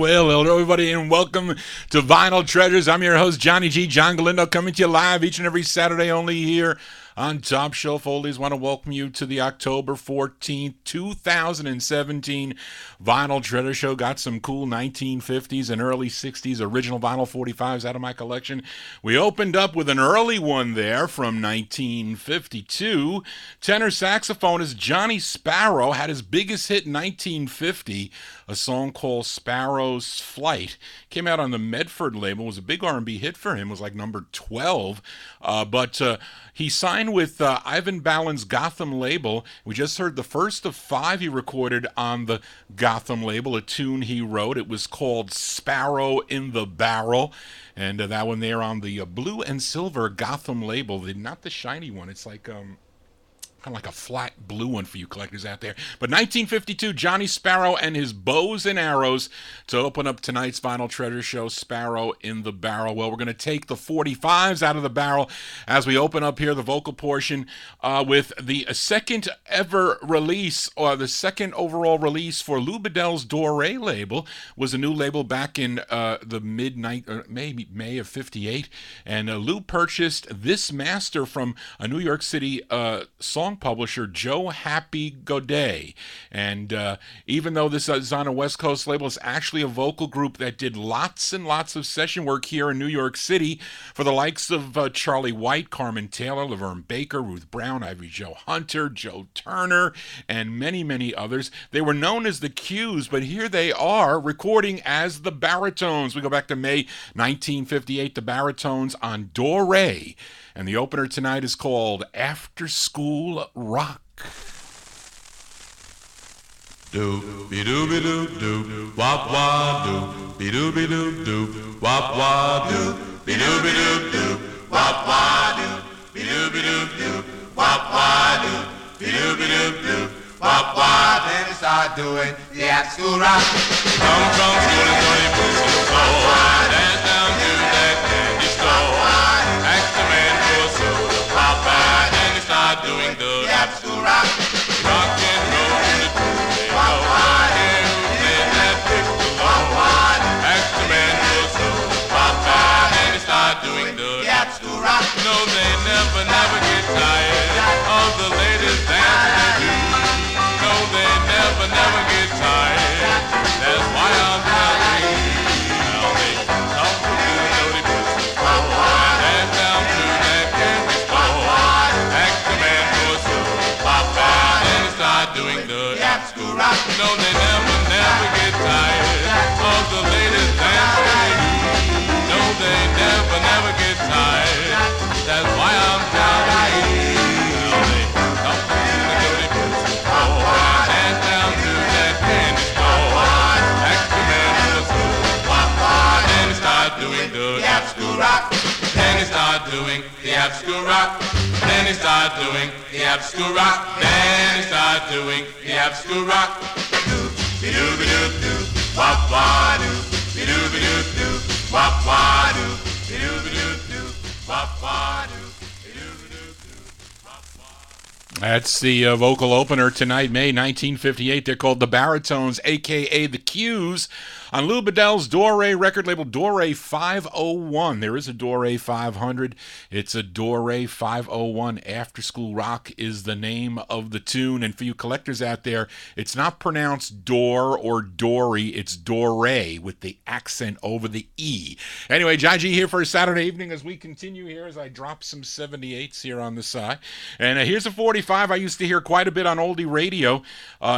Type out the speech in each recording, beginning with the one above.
Well, hello everybody, and welcome to Vinyl Treasures. I'm your host, Johnny G. John Galindo, coming to you live each and every Saturday only here on Top Shelf Oldies. Want to welcome you to the October 14th, 2017 Vinyl Treasure Show. Got some cool 1950s and early 60s original vinyl 45s out of my collection. We opened up with an early one there from 1952. Tenor saxophonist Johnny Sparrow had his biggest hit in 1950, a song called Sparrow's Flight. Came out on the Medford label. It was a big R&B hit for him. It was like number 12. But he signed with Ivan Ballin's Gotham label. We just heard the first of 5 he recorded on the Gotham label, a tune he wrote. It was called Sparrow in the Barrel. And that one there on the blue and silver Gotham label, not the shiny one. It's like kind of like a flat blue one for you collectors out there. But 1952, Johnny Sparrow and his bows and arrows to open up tonight's Vinyl Treasure Show, Sparrow in the Barrel. Well, we're going to take the 45s out of the barrel as we open up here the vocal portion with the second ever release, or the second overall release for Lou Bedell's Doré label. Was a new label back in the May of 58. And Lou purchased this master from a New York City song publisher, Joe Happy Godet. And even though this is on a West Coast label, it's actually a vocal group that did lots and lots of session work here in New York City for the likes of Charlie White, Carmen Taylor, Laverne Baker, Ruth Brown, Ivy Joe Hunter, Joe Turner, and many, many others. They were known as the Q's, but here they are recording as the Baritones. We go back to May 1958, the Baritones on Doré. And the opener tonight is called After School Rock. Do be doo be doo doo wop wah do be doo doo wop wah do be doo doo wop wah do be doo doo wop wah do be doo doo wop wah. Then they start doing the after school rock. Come from school and Tony puts his soul. Dance down to that candy store. Ask the man for a soda pop. Then they start doing the after school rock. Rock and roll in the Tuesday go. Here who played that piccolo. Ask the man for a soda pop. Then they start doing the after school rock. No, they never get tired of the latest dance they do. No, they never get tired. That's why I'm telling you. Now they talk to the Jody Bristol. Dance down to that candy store. Ask the man for a soda pop. Then start doing the after school rock. No, they never get tired of the latest dance they do. No, they never get tired. That's why I'm telling you. Now they talk to the Jody Bristol. Dance down to that candy store. Ask the man for a soda pop. Then they start doing the after school rock. Then they start doing the after school rock. Then they start doing the after school rock. Then they start doing the after school rock. Be doo be doo doo wop wah doo be doo doo wop wah doo be doo doo wop wah doo be doo doo wop wah. That's the vocal opener tonight, May 1958. They're called the Baritones, a.k.a. the Q's, on Lou Bedell's Doré record label, Doré 501. There is a Doré 500. It's a Doré 501. After School Rock is the name of the tune. And for you collectors out there, it's not pronounced Dor or Dory. It's Doré with the accent over the E. Anyway, Jai G here for a Saturday evening as we continue here as I drop some 78s here on the side. And here's a 45 I used to hear quite a bit on oldie radio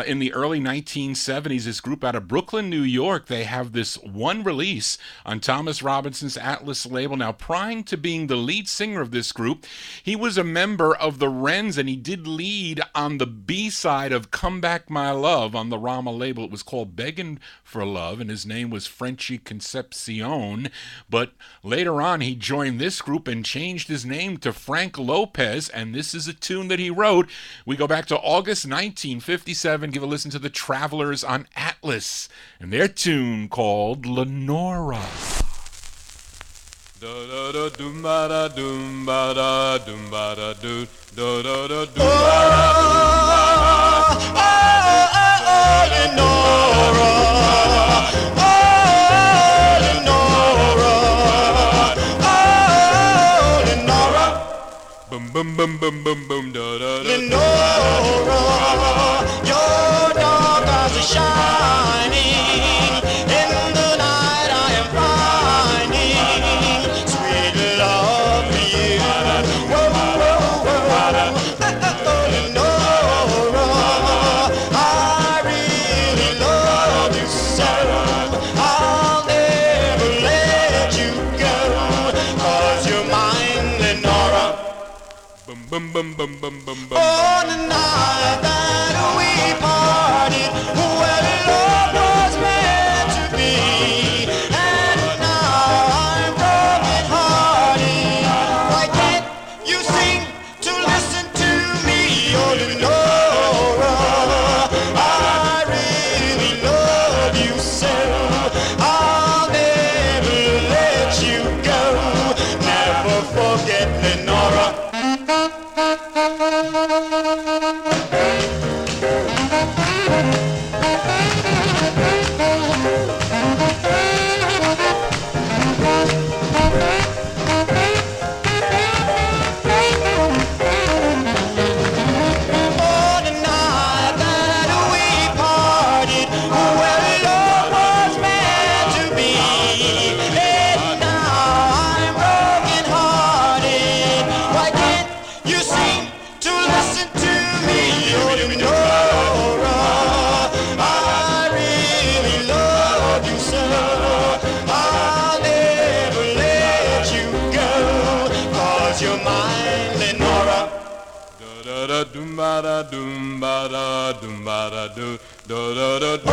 in the early 1970s. This group out of Brooklyn, New York, they have this one release on Thomas Robinson's Atlas label. Now, prior to being the lead singer of this group, he was a member of the Wrens, and he did lead on the B-side of Come Back My Love on the Rama label. It was called Beggin' for Love, and his name was Frenchy Concepcion. But later on, he joined this group and changed his name to Frank Lopez, and this is a tune that he wrote. We go back to August 1957. Give a listen to the Travelers on Atlas and their tune called Lenora. Da da da dum ba da dum ba da dum ba da do da da da dum ba da dum ba da. Lenora. boom boom boom boom da da da. Lenora, your dark eyes are shining. In the night I am finding sweet love for you. Whoa, whoa, whoa. Lenora, I really love you so. I'll never let you go, 'cause you're mine, Lenora. Boom boom boom boom boom boom boom. On the night that we parted, well, love was meant to be, and now I'm broken hearted. Why can't you seem to listen to me, oh Lenora? I really love you so. I'll never let you go. Never forget Lenora. Doom ba da doom ba da doom ba da do da da da do.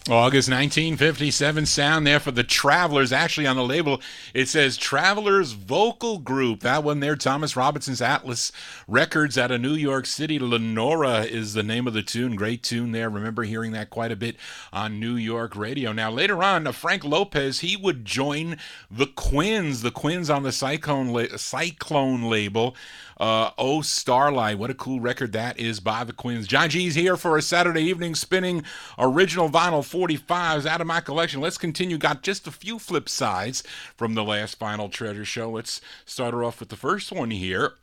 August 1957 sound there for the Travelers. Actually, on the label, it says Travelers Vocal Group. That one there, Thomas Robinson's Atlas Records out of New York City. Lenora is the name of the tune. Great tune there. Remember hearing that quite a bit on New York radio. Now, later on, Frank Lopez, he would join the Quins. The Quins on the Cyclone label. Oh Starlight, what a cool record that is by the Quins. JohnnyGs here for a Saturday evening spinning original vinyl 45s out of my collection. Let's continue. Got just a few flip sides from the last Vinyl Treasure show. Let's start her off with the first one here.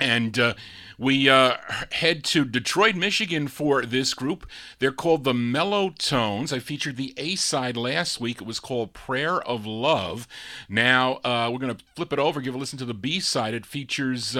And we head to Detroit, Michigan for this group. They're called the Mellow Tones. I featured the A-side last week. It was called Prayer of Love. Now, we're going to flip it over, give a listen to the B-side. It features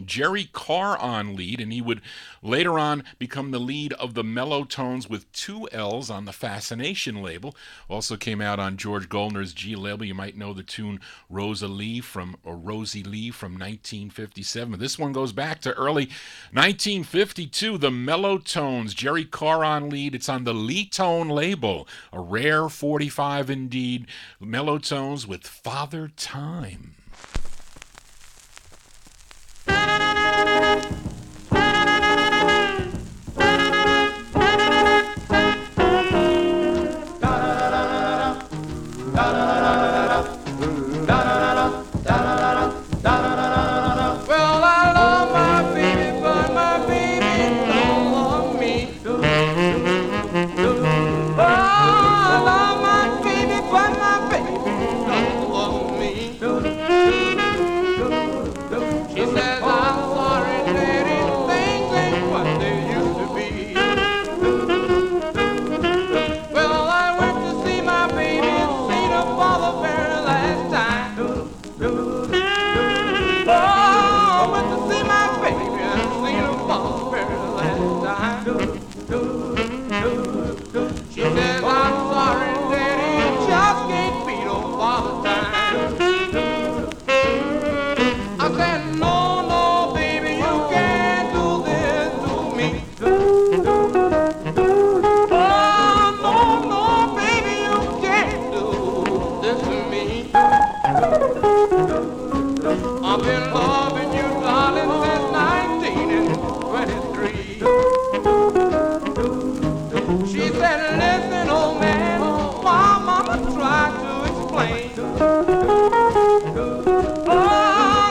Jerry Carr on lead, and he would later on become the lead of the Mellow Tones with 2 L's on the Fascination label. Also came out on George Goldner's G label. You might know the tune Rosie Lee from 1957. This one goes back to early 1952. The Mellow Tones, Jerry Carr on lead. It's on the Lee Tone label. A rare 45 indeed. Mellow Tones with Father Time.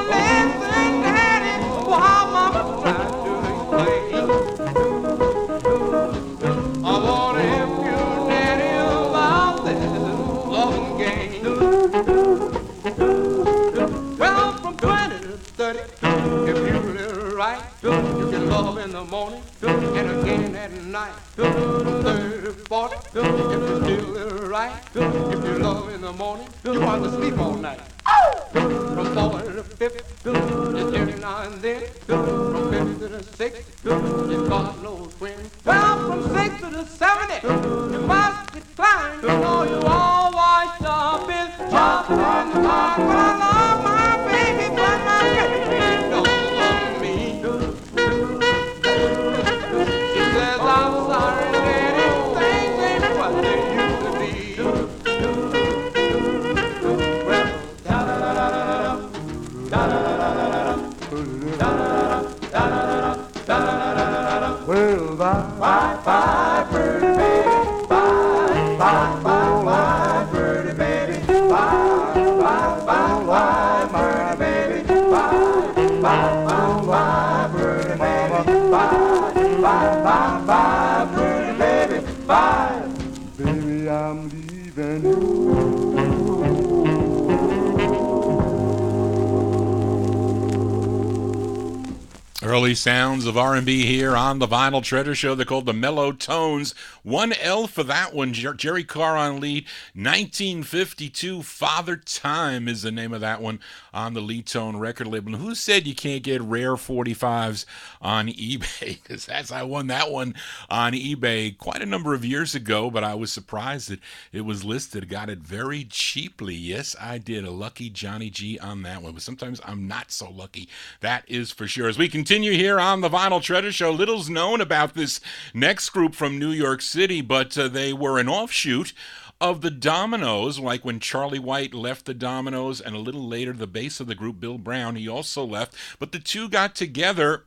Listen, Daddy, while Mama tried night. 30, 40, if you're still right. If you love in the morning, you want to sleep all night. From 40 to 50, just every now and then. From 50 to 60, just God knows when. Well, from 60 to 70, you must decline. You know you all washed up in chocolate and hot. But I love my baby, but my baby don't love me. She says I'm sorry, lady, things ain't what they used to be. Well, bye, bye, pretty baby. Bye, bye, bye, bye, pretty baby. Bye, bye, bye, bye, pretty baby. Bye, bye, bye, bye, pretty baby. Bye, bye, bye, bye, pretty baby. Bye. Baby, I'm leaving you. Early sounds of R&B here on the Vinyl Treasure Show. They're called the Mellow Tones. 1L for that one. Jerry Carr on lead. 1952. Father Time is the name of that one on the Lee Tone record label. And who said you can't get rare 45s on eBay? Because I won that one on eBay quite a number of years ago, but I was surprised that it was listed. Got it very cheaply. Yes, I did. A lucky Johnny G on that one. But sometimes I'm not so lucky. That is for sure. As we continue here on the Vinyl Treasure Show, little's known about this next group from New York City, but they were an offshoot of the Dominoes, like when Charlie White left the Dominoes, and a little later the bass of the group, Bill Brown, he also left. But the two got together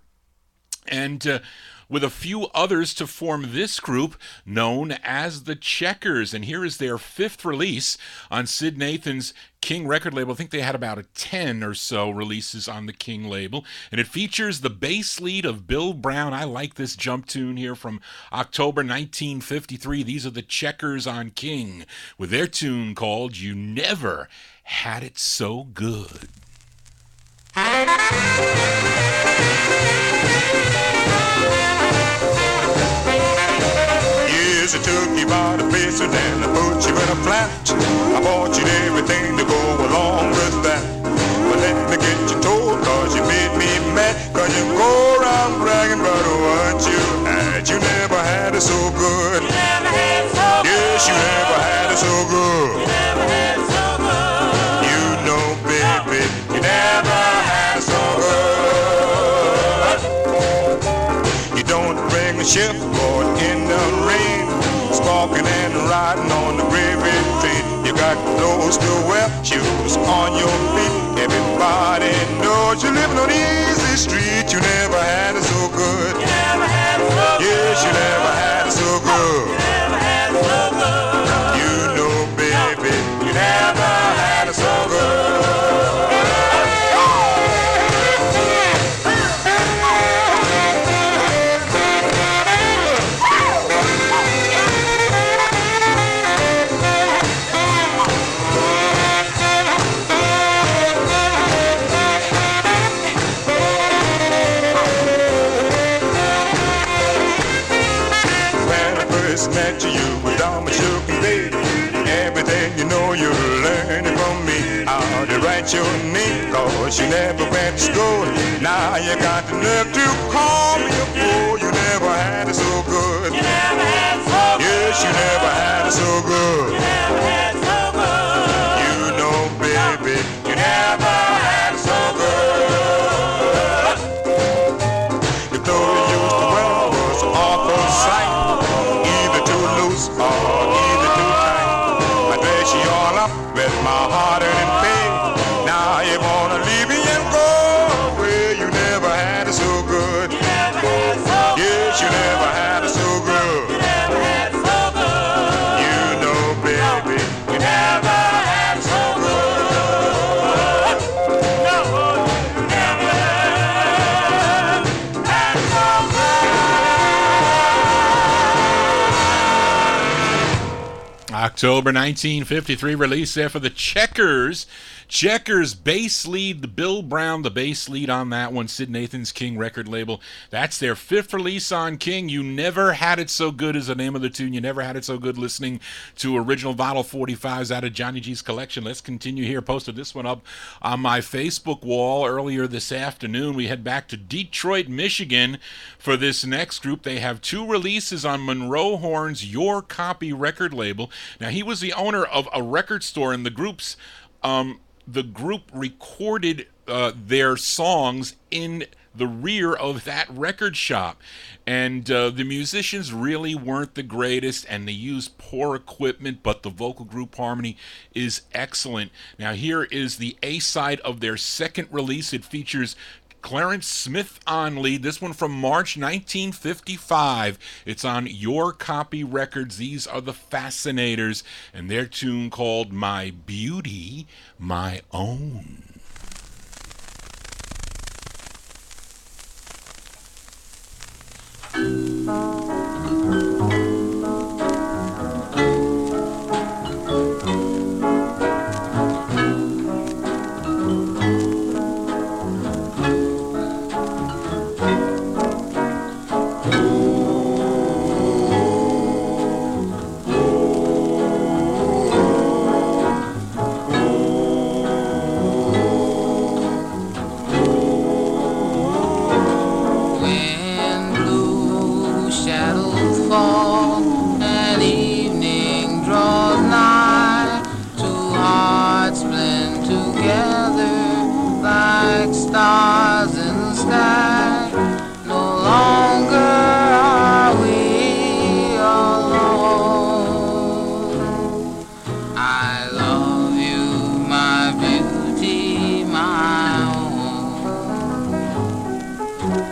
and with a few others to form this group known as the Checkers. And here is their fifth release on Sid Nathan's King record label. I think they had about 10 or so releases on the King label. And it features the bass lead of Bill Brown. I like this jump tune here from October 1953. These are the Checkers on King with their tune called You Never Had It So Good. Yes, I took you by the face and then I put you in a flat. I bought you everything to go along with that. But let me get you told, cause you made me mad. Cause you go around bragging about what you had. You never had it so good. You never had it so good. Yes, you never had it so good. You never had it so good. You know, baby, you never had it so good. You don't bring a ship going in the rain, sparking and riding on the gravy train. You got clothes to wear, shoes on your feet. Everybody knows you're living on the easy street. You never had it so good. You never had it so good. Yes, you never had it so good. You never had it so good. You know, baby, you never had it so good. Met you with all my sugar, baby. Everything you know you're learning from me. How to write your name, cause you never went to school. Now you got the nerve to call me a fool. You never had it so good. You never had it so good. Yes, you never had it so good. You never had it so good. You know, baby, you never had it so good. The clothes you used to wear was an awful sight. Or either too tight. I dress you all up with my heart and pain. Now you wanna leave me and go away. You never had it so good. You never had October 1953 release there for the Checkers. Checkers bass lead, the Bill Brown, the bass lead on that one, Sid Nathan's King record label. That's their fifth release on King. You Never Had It So Good is the name of the tune. You never had it so good listening to original vinyl 45s out of Johnny G's collection. Let's continue here. Posted this one up on my Facebook wall earlier this afternoon. We head back to Detroit, Michigan for this next group. They have two releases on Monroe Horn's Your Copy record label. Now, he was the owner of a record store, and the group recorded their songs in the rear of that record shop. And the musicians really weren't the greatest, and they used poor equipment, but the vocal group harmony is excellent. Now, here is the A-side of their second release. It features Clarence Smith on lead. This one from March 1955. It's on Your Copy Records. These are the Fascinators, and their tune called My Beauty, My Own. Stars in the sky, no longer are we alone. I love you, my beauty, my own.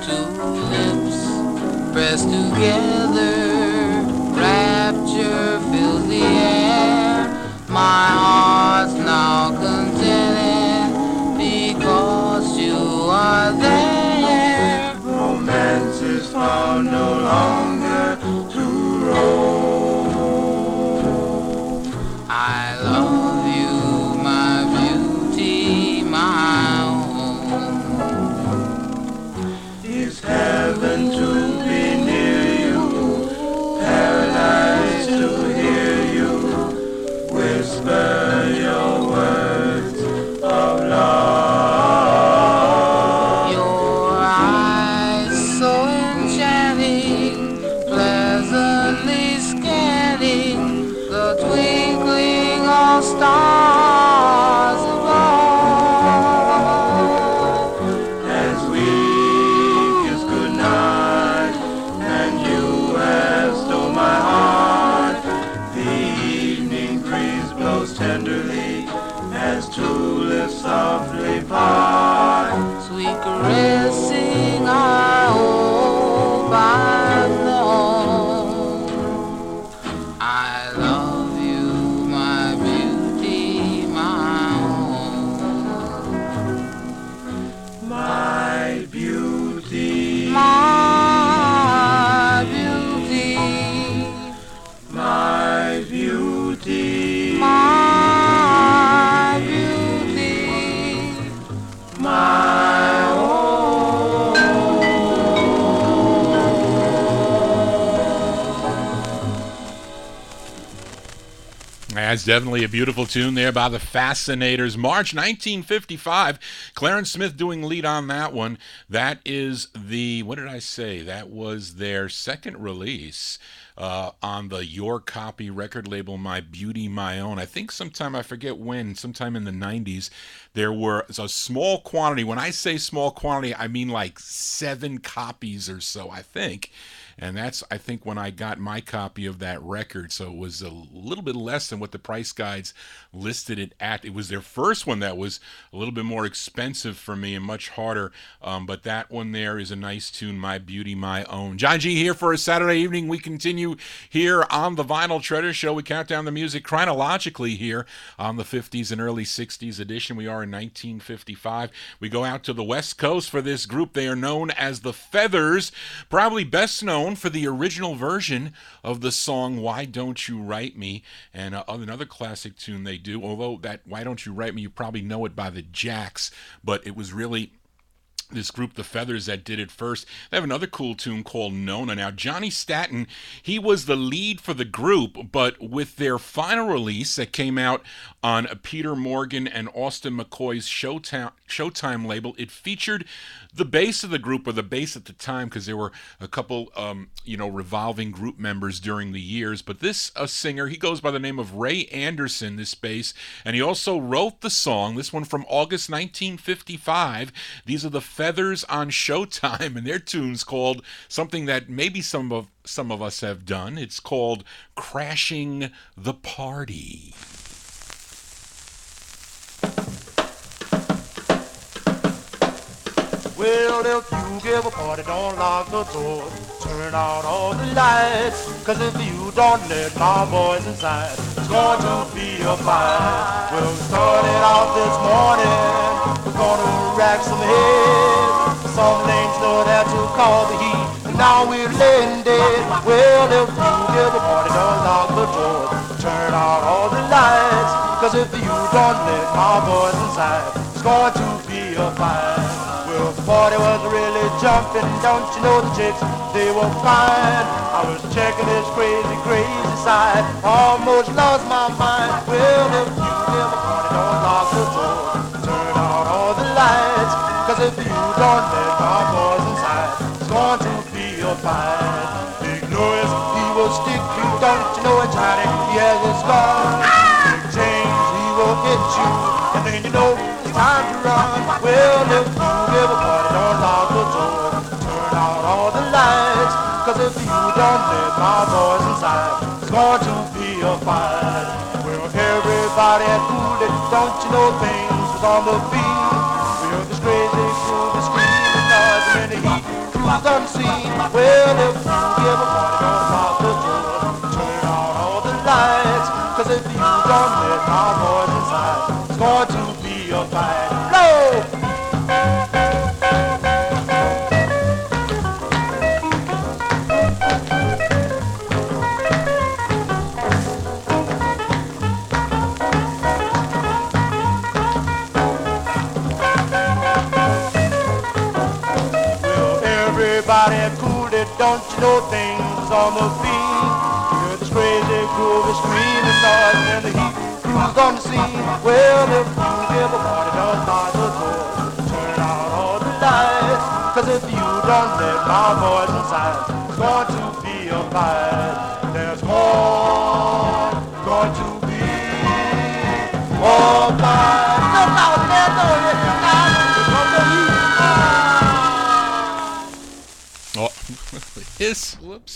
Two lips pressed together, rapture fills the air. My heart's now contented because you are there. Romance is found no longer to roam. I love you, my beauty, my own. It's heaven to be near you, paradise to hear you whisper your words of love. Stars above. As we kiss goodnight, and you have stole my heart, the evening breeze blows tenderly as two lips softly part. Sweet caressing, I hope I've known. I love you, my beauty, my own. My beauty, My beauty, my beauty, my beauty, my own. That's definitely a beautiful tune there by the Fascinators. March 1955. Clarence Smith doing lead on that one. That is the, what did I say? That was their second release on the Your Copy record label, My Beauty, My Own. I think sometime, I forget when, sometime in the 90s, there were a small quantity. When I say small quantity, I mean like 7 copies or so, I think. And that's, I think, when I got my copy of that record. So it was a little bit less than what the price guides listed it at. It was their first one that was a little bit more expensive for me and much harder. But that one there is a nice tune, My Beauty, My Own. John G here for a Saturday evening. We continue here on the Vinyl Treasure Show. We count down the music chronologically here on the 50s and early 60s edition. We are in 1955. We go out to the West Coast for this group. They are known as the Feathers, probably best known known for the original version of the song Why Don't You Write Me, and another classic tune they do, although that Why Don't You Write Me, you probably know it by the Jacks, but it was really this group, the Feathers, that did it first. They have another cool tune called Nona. Now, Johnny Staton, he was the lead for the group, but with their final release that came out on Peter Morgan and Austin McCoy's Showtime label, it featured the bass of the group, or the bass at the time, because there were a couple, revolving group members during the years. But this singer, he goes by the name of Ray Anderson, this bass, and he also wrote the song, this one from August 1955. These are the Feathers on Showtime, and their tune's called something that maybe some of us have done. It's called Crashing the Party. Well, if you give a party, don't lock the door. Turn out all the lights. Cause if you don't let my boys inside, it's going to be a fight. Well, we started out this morning. We're gonna rack some heads. Some names know that to call the heat. And now we're laying dead. Well, if you give a party, don't lock the door. Turn out all the lights. Cause if you don't let my boys inside, it's going to be a fight. Well, the party was really jumping, don't you know the chicks, they were fine. I was checking this crazy, crazy side, almost lost my mind. Well, if you give a party, don't lock the door, turn out all the lights, cause if you don't let my boys inside, it's going to be a fight. Big Louis, he will stick you, don't you know it, Johnny, he has his gun. Big James, he will hit you, and then you know it's time to run. Well, if you give a party, don't lock the door, turn out all the lights, cause if you don't let my boys inside, it's going to be a fight. Well, everybody had cooled it, don't you know things was on the beat. We heard this crazy crew, this screaming noise, and then the heat cruised unseen. Well, if you give a party, don't lock the door, turn out all the lights, cause if you don't let my boys inside, it's going to be a fight. Blow! Everybody had cooled it, don't you know things was on the beat. You heard this crazy groovy screaming noise, and then the heat cruised on the scene. Well, if you give a party, don't lock the door, turn out all the lights, cause if you don't let my boys inside, it's going to be a fight. There's more going to be more fight. No, no, there's no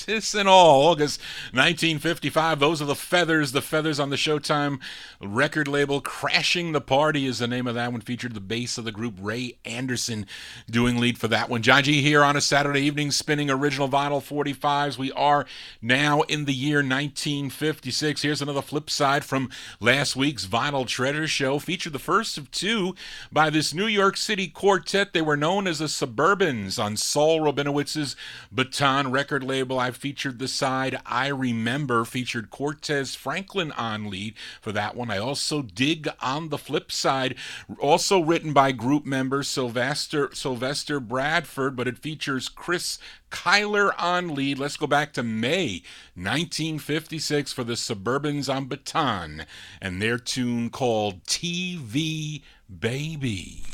Hiss and all. August 1955. Those are the Feathers. The Feathers on the Showtime record label. Crashing the Party is the name of that one. Featured the bass of the group, Ray Anderson, doing lead for that one. John G here on a Saturday evening, spinning original vinyl 45s. We are now in the year 1956. Here's another flip side from last week's Vinyl Treasure Show. Featured the first of two by this New York City quartet. They were known as the Suburbans on Saul Rabinowitz's Baton record label. I featured the side I Remember, featured Cortez Franklin on lead for that one. I also dig on the flip side, also written by group members Sylvester Bradford, but it features Chris Kyler on lead. Let's go back to May 1956 for the Suburbans on Baton and their tune called TV Baby.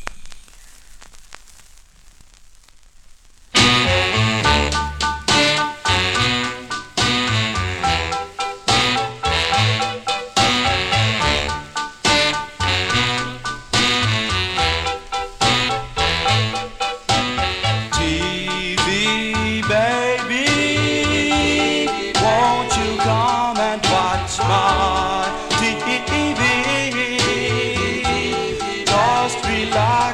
Just relax.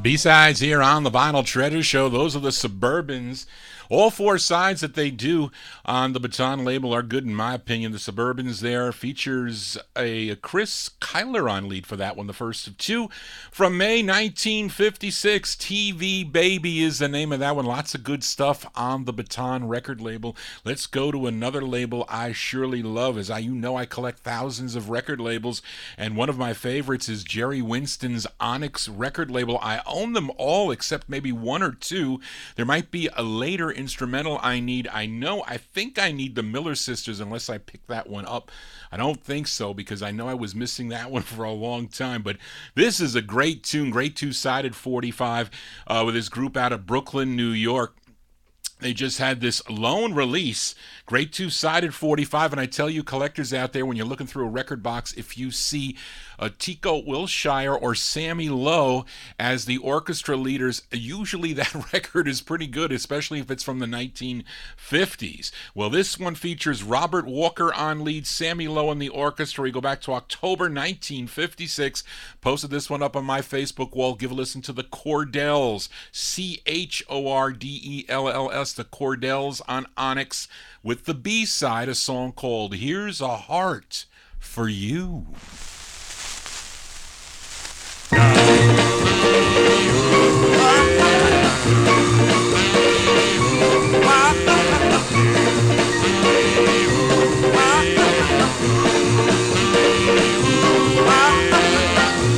B-sides here on the Vinyl Treasure Show. Those are the Suburbans. All four sides that they do on the Baton label are good in my opinion. The Suburbans there features a Chris Kyler on lead for that one, the first of two. From May 1956, TV Baby is the name of that one. Lots of good stuff on the Baton record label. Let's go to another label I surely love. As you know, I collect thousands of record labels, and one of my favorites is Jerry Winston's Onyx record label. I own them all except maybe one or two. There might be a later instrumental I need. I think I need the Miller Sisters, unless I pick that one up. I don't think so, because I know I was missing that one for a long time. But this is a great tune, great two-sided 45 with this group out of Brooklyn, New York. They just had this lone release, great two-sided 45, and I tell you, collectors out there, when you're looking through a record box, if you see Tico Wilshire or Sammy Lowe as the orchestra leaders, usually that record is pretty good, especially if it's from the 1950s. Well, this one features Robert Walker on lead, Sammy Lowe in the orchestra. We go back to October 1956. Posted this one up on my Facebook wall. Give a listen to the Cordells, Chordell's, the Cordells on Onyx, with the B-side, a song called Here's a Heart for You.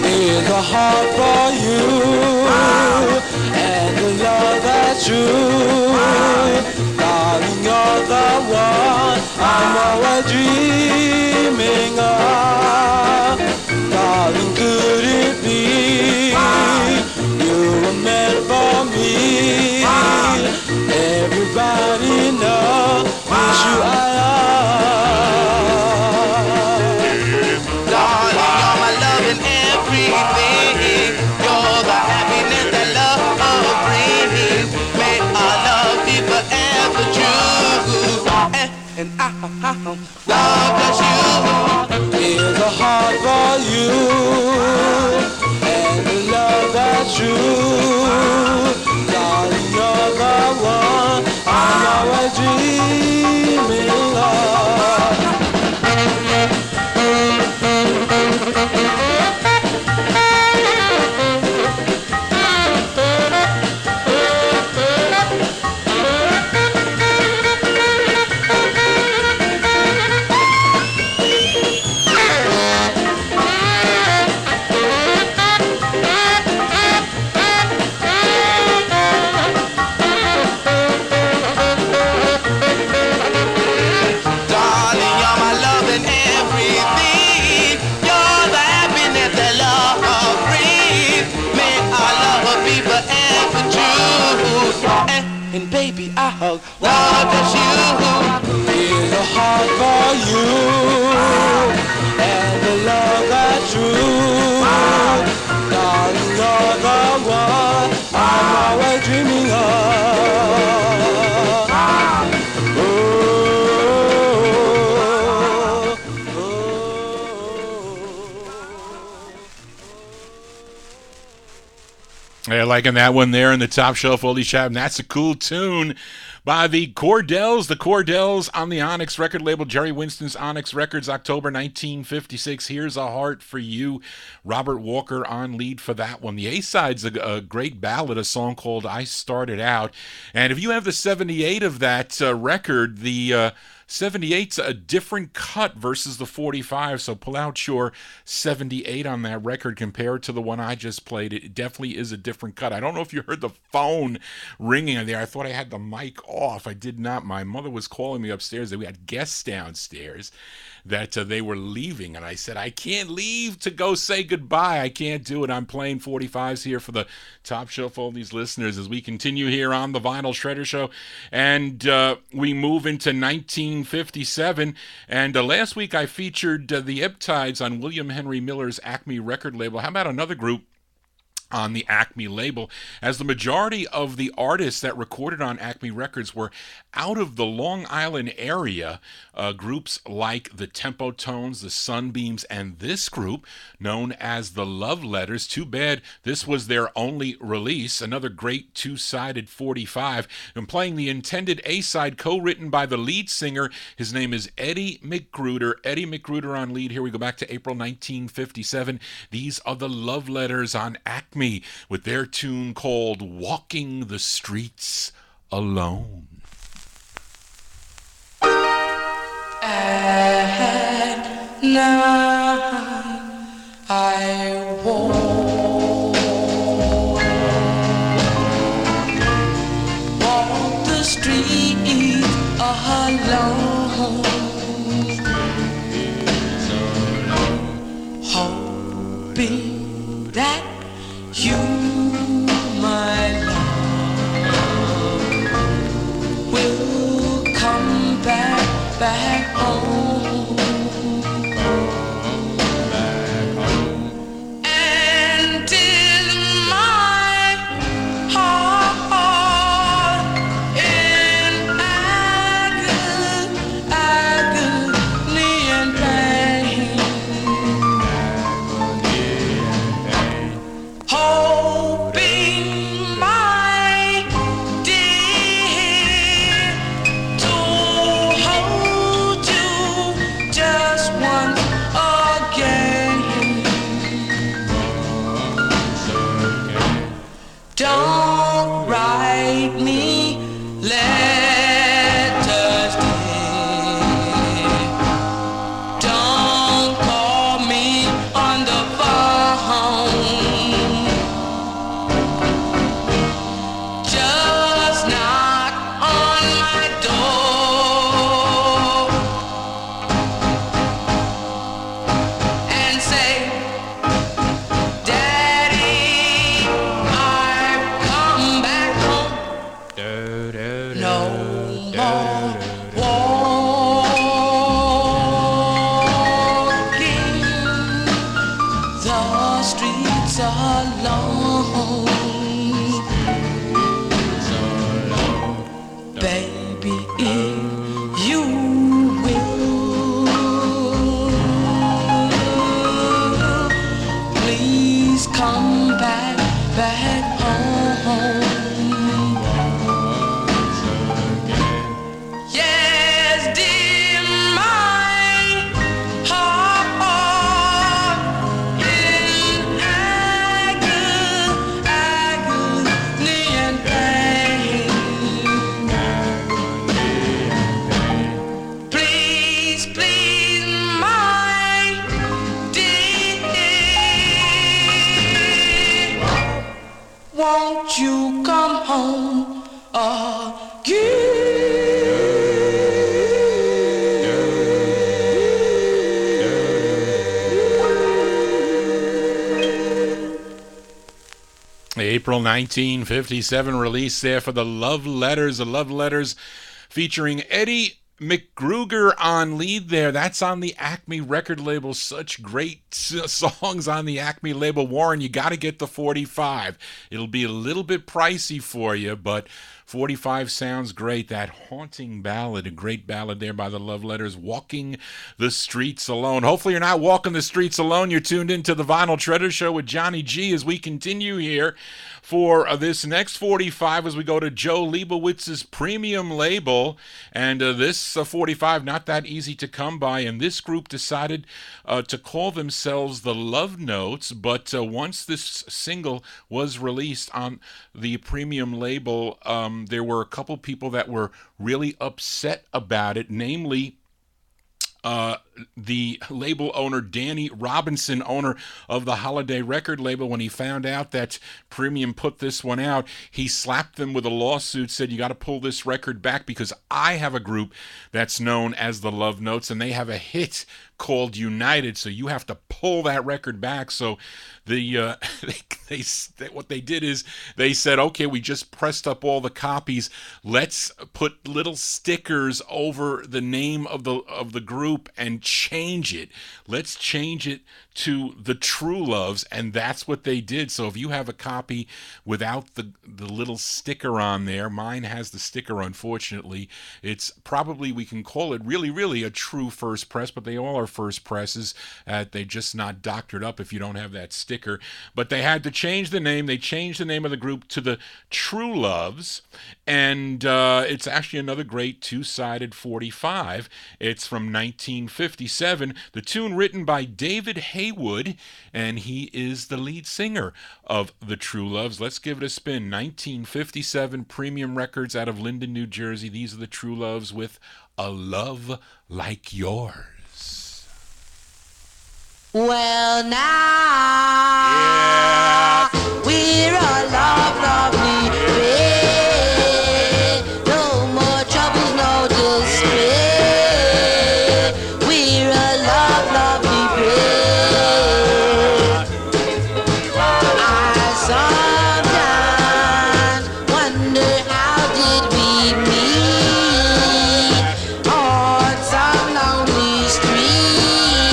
Here's a heart for you, and the love that's true. Darling, you're the one I'm always dreaming of. Darling, could it be you were meant for me? Everybody knows who I am. Darling, you're my love and everything. You're the happiness that love brings. May our love be forever true. And I love just you. Here's a heart for you, and the love that's true. Darling, you're the one I'm always dreaming of. And baby, I'll love just you. Here's a heart for you, and the love that's true. Darling, you're the one I'm always dreaming of. Yeah, liking that one there in the Top Shelf Oldie Shop, and that's a cool tune by the Cordells. The Cordells on the Onyx record label, Jerry Winston's Onyx Records, October 1956. Here's a Heart for You. Robert Walker on lead for that one. The A-side's a great ballad, a song called I Started Out. And if you have the 78 of that record, the 78's a different cut versus the 45, so pull out your 78 on that record compared to the one I just played. It definitely is a different cut. I don't know if you heard the phone ringing there. I thought I had the mic off. I did not. My mother was calling me upstairs. We had guests downstairs that they were leaving, and I said, I can't leave to go say goodbye. I can't do it. I'm playing 45s here for the Top Shelf Oldies listeners as we continue here on the Vinyl Shredder Show, and we move into 1957, and last week I featured the Iptides on William Henry Miller's Acme record label. How about another group on the Acme label, as the majority of the artists that recorded on Acme Records were out of the Long Island area. Groups like the Tempo Tones, the Sunbeams, and this group known as the Love Letters. Too bad this was their only release. Another great two-sided 45. And playing the intended A-side, co-written by the lead singer. His name is Eddie McGruder. Eddie McGruder on lead. Here we go back to April 1957. These are the Love Letters on Acme with their tune called Walking the Streets Alone. At night I walk the street alone, hoping that you, my love, will come back home. And in my heart, in agony and pain, hoping, my dear, to hold you just once again. Don't write me letters, dear. Don't call me on the phone. Just knock on my door and say, Daddy, I've come back home. No more walking the streets alone. Baby, if you will, please come back home. Yes, dear, my heart in agony and pain. Please, please, my dear, won't you come home April 1957 release there for the Love Letters. The Love Letters featuring Eddie McGruder on lead there. That's on the Acme record label. Such great songs on the Acme label. Warren, you got to get the 45. It'll be a little bit pricey for you, but 45 sounds great. That haunting ballad, a great ballad there by the Love Letters, Walking the Streets Alone. Hopefully you're not walking the streets alone. You're tuned into the Vinyl Treasure Show with Johnny G as we continue here for this next 45 as we go to Joe Leibowitz's premium label. And this 45, not that easy to come by. And this group decided to call themselves the Love Notes. But once this single was released on the premium label, there were a couple people that were really upset about it, namely the label owner, Danny Robinson, owner of the Holiday record label. When he found out that Premium put this one out, he slapped them with a lawsuit, said, you got to pull this record back because I have a group that's known as the Love Notes, and they have a hit called United, so you have to pull that record back. So the what they did is they said, okay, we just pressed up all the copies. Let's put little stickers over the name of the group group and change it. Let's change it to the True Loves, and that's what they did. So if you have a copy without the little sticker on there, mine has the sticker, unfortunately. It's probably, we can call it really a true first press, but they all are first presses. They're just not doctored up if you don't have that sticker. But they had to change the name. They changed the name of the group to the True Loves, and it's actually another great two-sided 45. It's from 1957. The tune written by David Haywood, and he is the lead singer of the True Loves. Let's give it a spin. 1957, Premium Records out of Linden, New Jersey. These are the True Loves with A Love Like Yours. Well, now we're a lovely pair. No more troubles, no despair. We're a lovely pair. I sometimes wonder how did we meet on some lonely street.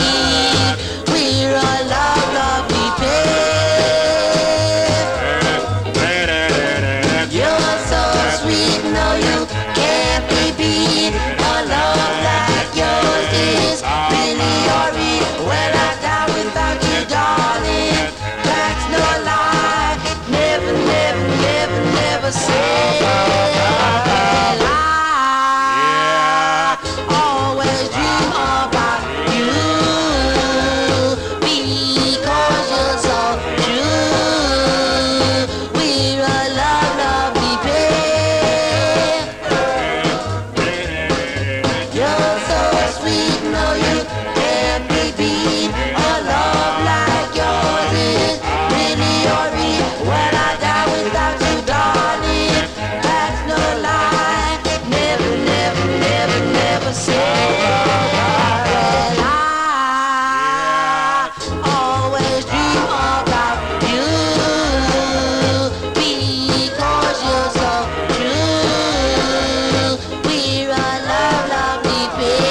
We're a lovely pair. You're so sweet, no you can't be beat. A love like yours is really your real. When I die without you, darling, that's no lie. Never say. I always dream about you because you're so true. We're a lovely pair. You're so sweet, no you can't be beat. A love like yours is really your real. When I die without you, darling, that's no lie. Never say. Well, I always dream about you because you're so true. We're a lovely pair.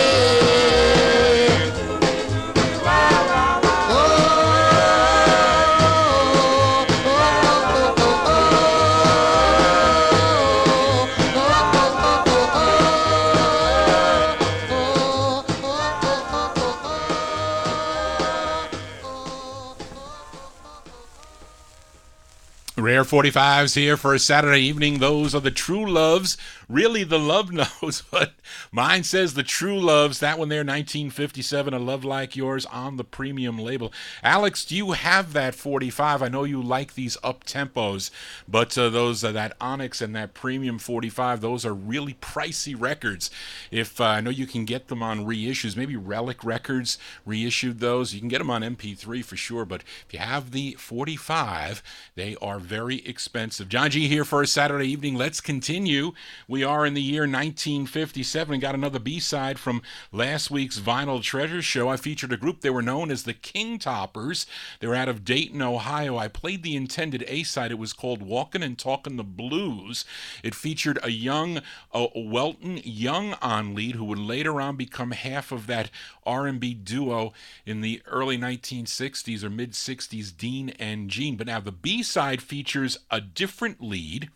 Rare 45s here for a Saturday evening. Those are the True Loves. Really the Love Notes, but mine says the True Loves. That one there, 1957, A Love Like Yours on the premium label. Alex, do you have that 45? I know you like these up-tempos, but those that Onyx and that premium 45, those are really pricey records. If I know you can get them on reissues, maybe Relic Records reissued those. You can get them on MP3 for sure, but if you have the 45, they are very expensive. John G here for a Saturday evening. Let's continue. We are in the year 1957 and got another B-side from last week's Vinyl Treasure show. I featured a group. They were known as the King Toppers. They were out of Dayton, Ohio. I played the intended A-side. It was called Walkin' and Talkin' the Blues. It featured a young Welton Young on lead, who would later on become half of that R&B duo in the early 1960s or mid-60s, Dean and Gene. But now the B-side features a different lead.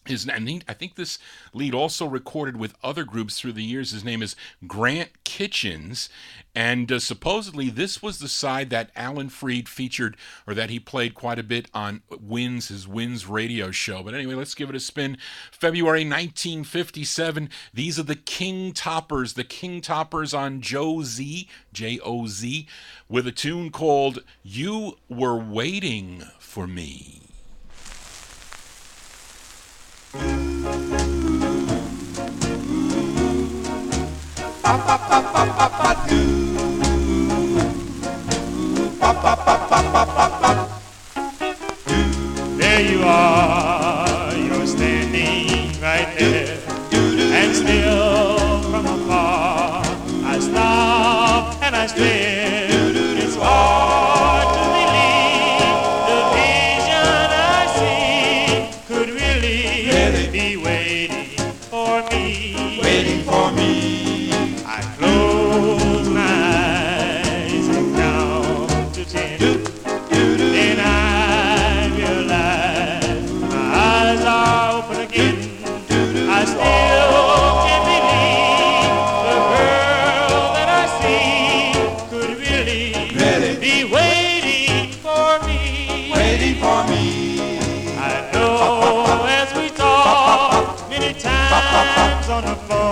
I think this lead also recorded with other groups through the years. His name is Grant Kitchens, and supposedly this was the side that Alan Freed featured, or that he played quite a bit on his Wins radio show. But anyway, let's give it a spin. February 1957, these are the King Toppers. The King Toppers on Joe-Z, J-O-Z, with a tune called You Were Waiting for Me. There you are, you're standing right there, and still from afar I stop and I stare. It's hard to believe the vision I see could really be waiting for me. I close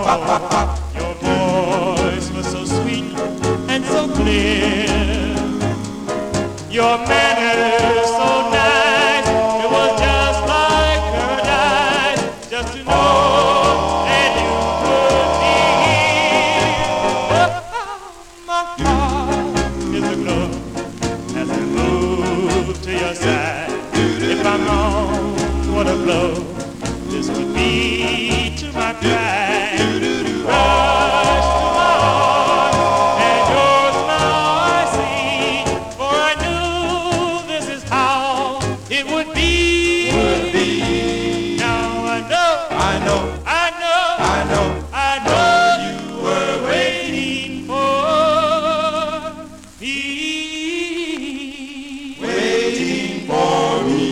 Your voice was so sweet and so clear. Your manners so nice. It was just like paradise just to know that you could be here. Oh, my heart is aglow as I move to your side. If I'm wrong, what a blow this would be to my pride. Rush to my heart and your smile I see, for I knew this is how it would be. Now I know, I know, I know, I know, I know you were waiting for me. Waiting for me.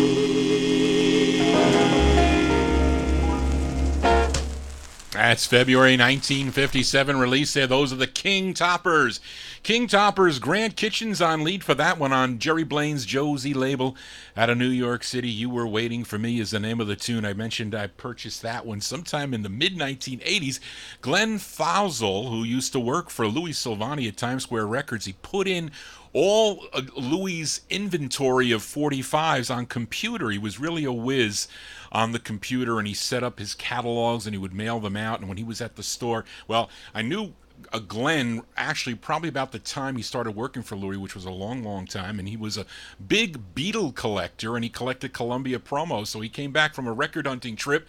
That's February 1957 release there. Those are the King Toppers. King Toppers, Grant Kitchens on lead for that one on Jerry Blaine's Josie label out of New York City. You Were Waiting for Me is the name of the tune. I mentioned I purchased that one sometime in the mid-1980s. Glenn Fausel, who used to work for Louis Silvani at Times Square Records, he put in all Louis' inventory of 45s on computer. He was really a whiz on the computer, and he set up his catalogs and he would mail them out. And when he was at the store, well, I knew Glenn actually probably about the time he started working for Louis, which was a long, long time, and he was a big Beatle collector, and he collected Columbia promos. So he came back from a record hunting trip,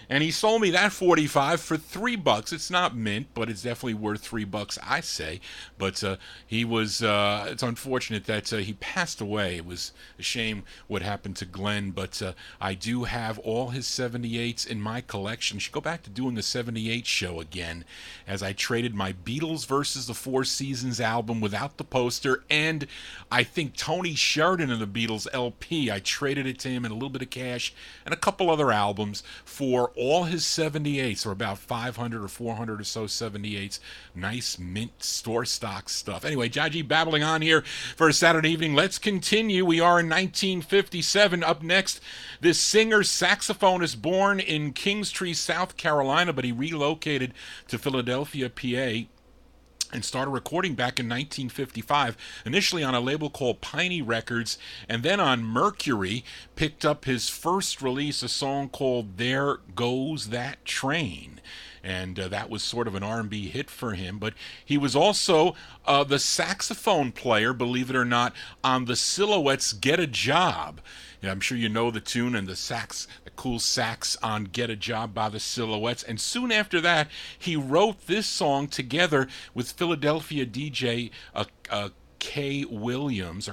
and he sold me that 45 for $3. It's not mint, but it's definitely worth $3, I say. But he was, it's unfortunate that he passed away. It was a shame what happened to Glenn, but I do have all his 78s in my collection. Should go back to doing the 78 show again, as I traded my Beatles versus the Four Seasons album without the poster, and I think Tony Sheridan of the Beatles LP. I traded it to him in a little bit of cash and a couple other albums for all his 78s, or about 500 or 400 or so 78s. Nice mint store stock stuff. Anyway, Jaji babbling on here for a Saturday evening. Let's continue. We are in 1957. Up next, this singer-saxophonist born in Kingstree, South Carolina, but he relocated to Philadelphia, PA, and started recording back in 1955, initially on a label called Piney Records, and then on Mercury. Picked up his first release, a song called There Goes That Train, and that was sort of an R&B hit for him. But he was also the saxophone player, believe it or not, on the Silhouettes' Get a Job. Yeah, I'm sure you know the tune and the sax, the cool sax on Get a Job by the Silhouettes. And soon after that, he wrote this song together with Philadelphia DJ Kai Williams,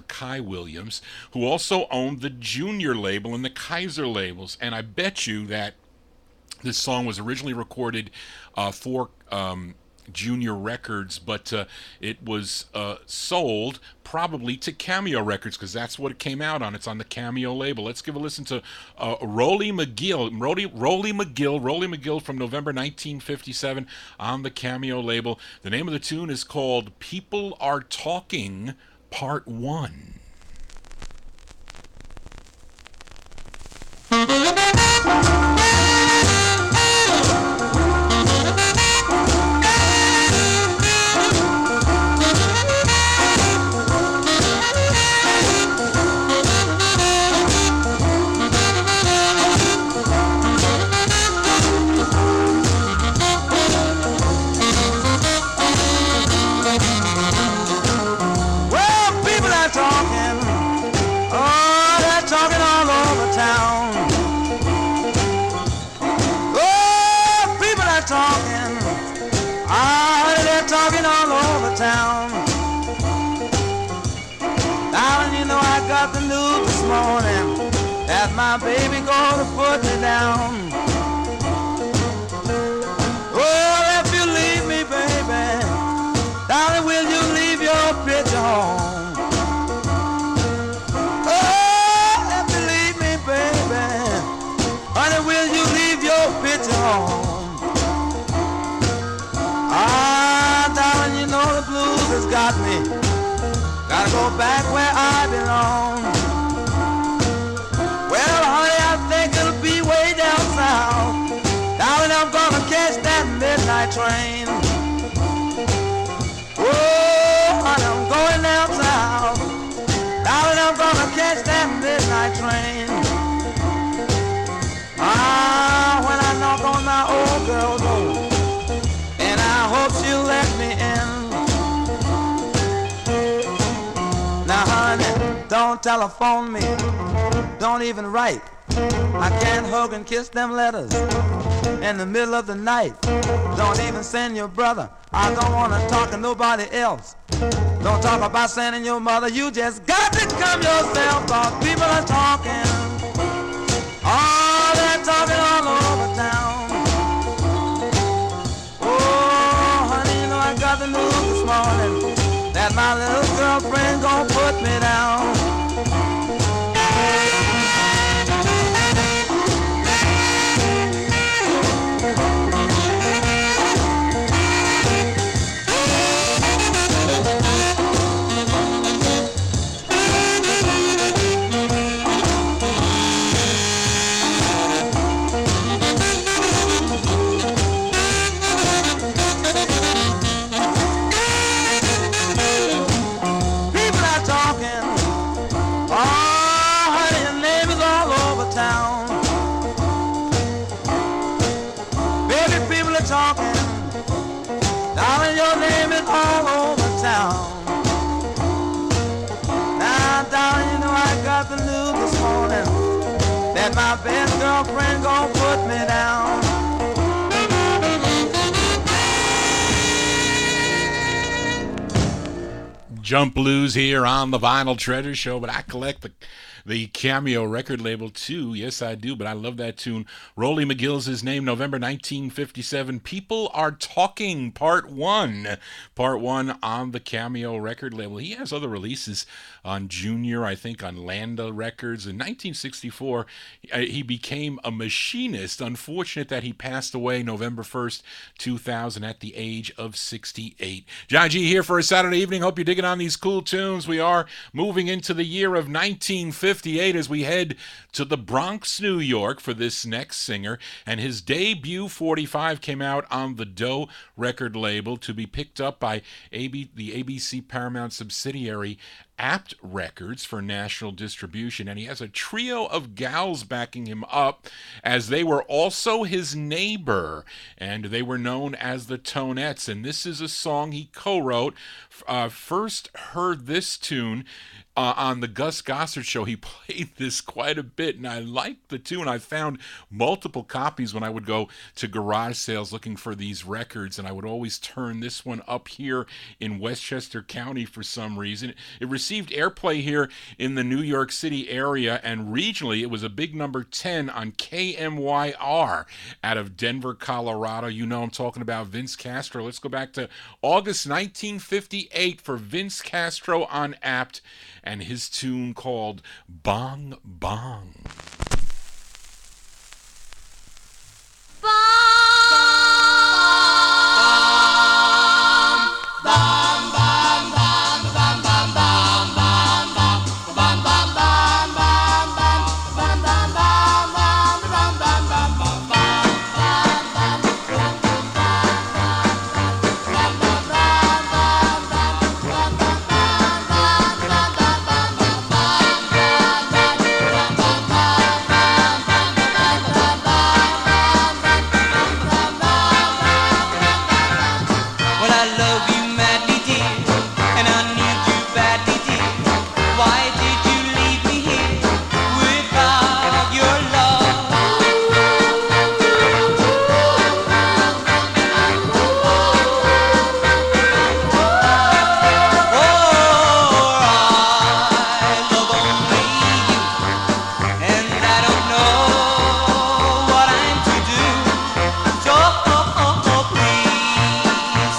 who also owned the Junior label and the Kaiser labels. And I bet you that this song was originally recorded for Junior Records, but it was sold probably to Cameo Records, because that's what it came out on. It's on the Cameo label. Let's give a listen to Rollie McGill from November 1957 on the Cameo label. The name of the tune is called People Are Talking Part 1. My baby gonna put me down. Oh, if you leave me, baby, darling, will you leave your picture home? Oh, if you leave me, baby, honey, will you leave your picture home? Ah, darling, you know the blues has got me. Gotta go back where I belong. Well, honey, I think it'll be way down south. Darling, I'm gonna catch that midnight midnight train. Oh, honey, I'm going downtown. Darling, I'm gonna catch that midnight train. Ah, when I knock on my old girl door, and I hope she'll let me in. Now, honey, don't telephone me. Don't even write. I can't hug and kiss them letters in the middle of the night. Don't even send your brother. I don't want to talk to nobody else. Don't talk about sending your mother. You just got to come yourself, cause people are talking. Oh, they're talking all over town. Oh, honey, you know I got the news this morning that my little girlfriend gon' put me down. My best girlfriend gon' put me down. Jump Blues here on the Vinyl Treasure Show, but I collect the Cameo record label too. Yes, I do, but I love that tune. Rollie McGill's his name, November 1957. People Are Talking, Part 1. Part 1 on the Cameo record label. He has other releases on Junior, I think, on Landa Records. In 1964, he became a machinist. Unfortunate that he passed away November 1st, 2000 at the age of 68. John G here for a Saturday evening. Hope you're digging on these cool tunes. We are moving into the year of 1958 as we head to the Bronx, New York for this next singer. And his debut 45 came out on the Doe record label to be picked up by the ABC Paramount subsidiary Apt Records for national distribution, and he has a trio of gals backing him up as they were also his neighbor, and they were known as the Tonettes, and this is a song he co-wrote. First heard this tune on the Gus Gossard show. He played this quite a bit, and I liked the tune. I found multiple copies when I would go to garage sales looking for these records, and I would always turn this one up here in Westchester County for some reason. It received airplay here in the New York City area, and regionally it was a big number 10 on KMYR out of Denver, Colorado. You know I'm talking about Vince Castro. Let's go back to August 1958 for Vince Castro on Apt and his tune called Bong Bong.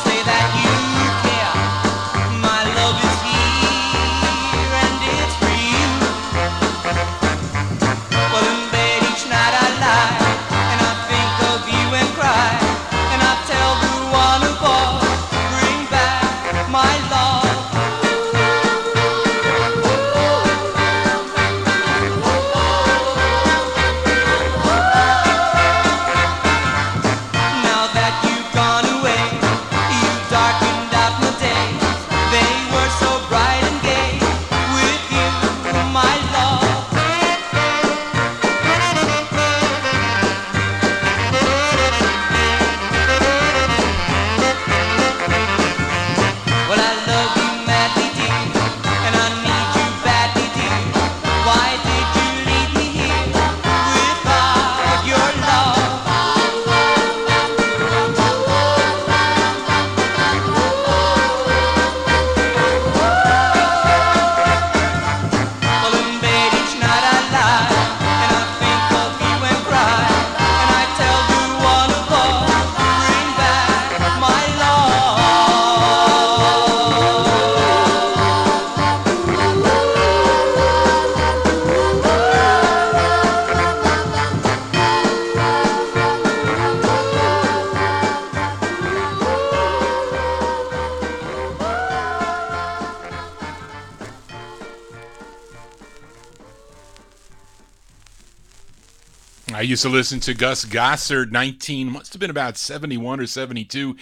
Say that you used to listen to Gus Gossard, must have been about 71 or 72.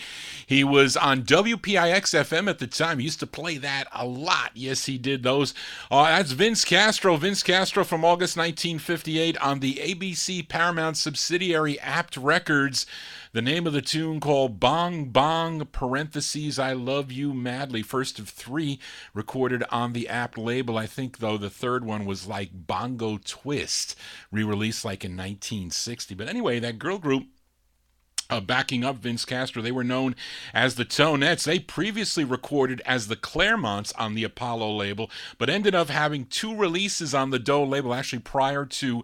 He was on WPIX FM at the time. He used to play that a lot. Yes, he did those. That's Vince Castro. Vince Castro from August 1958 on the ABC Paramount subsidiary Apt Records. The name of the tune called Bong Bong, parentheses, I Love You Madly. First of three recorded on the Apt label. I think, though, the third one was like Bongo Twist, re-released like in 1960. But anyway, that girl group, backing up Vince Castro, they were known as the Tonettes. They previously recorded as the Claremonts on the Apollo label, but ended up having two releases on the Doe label. Actually, prior to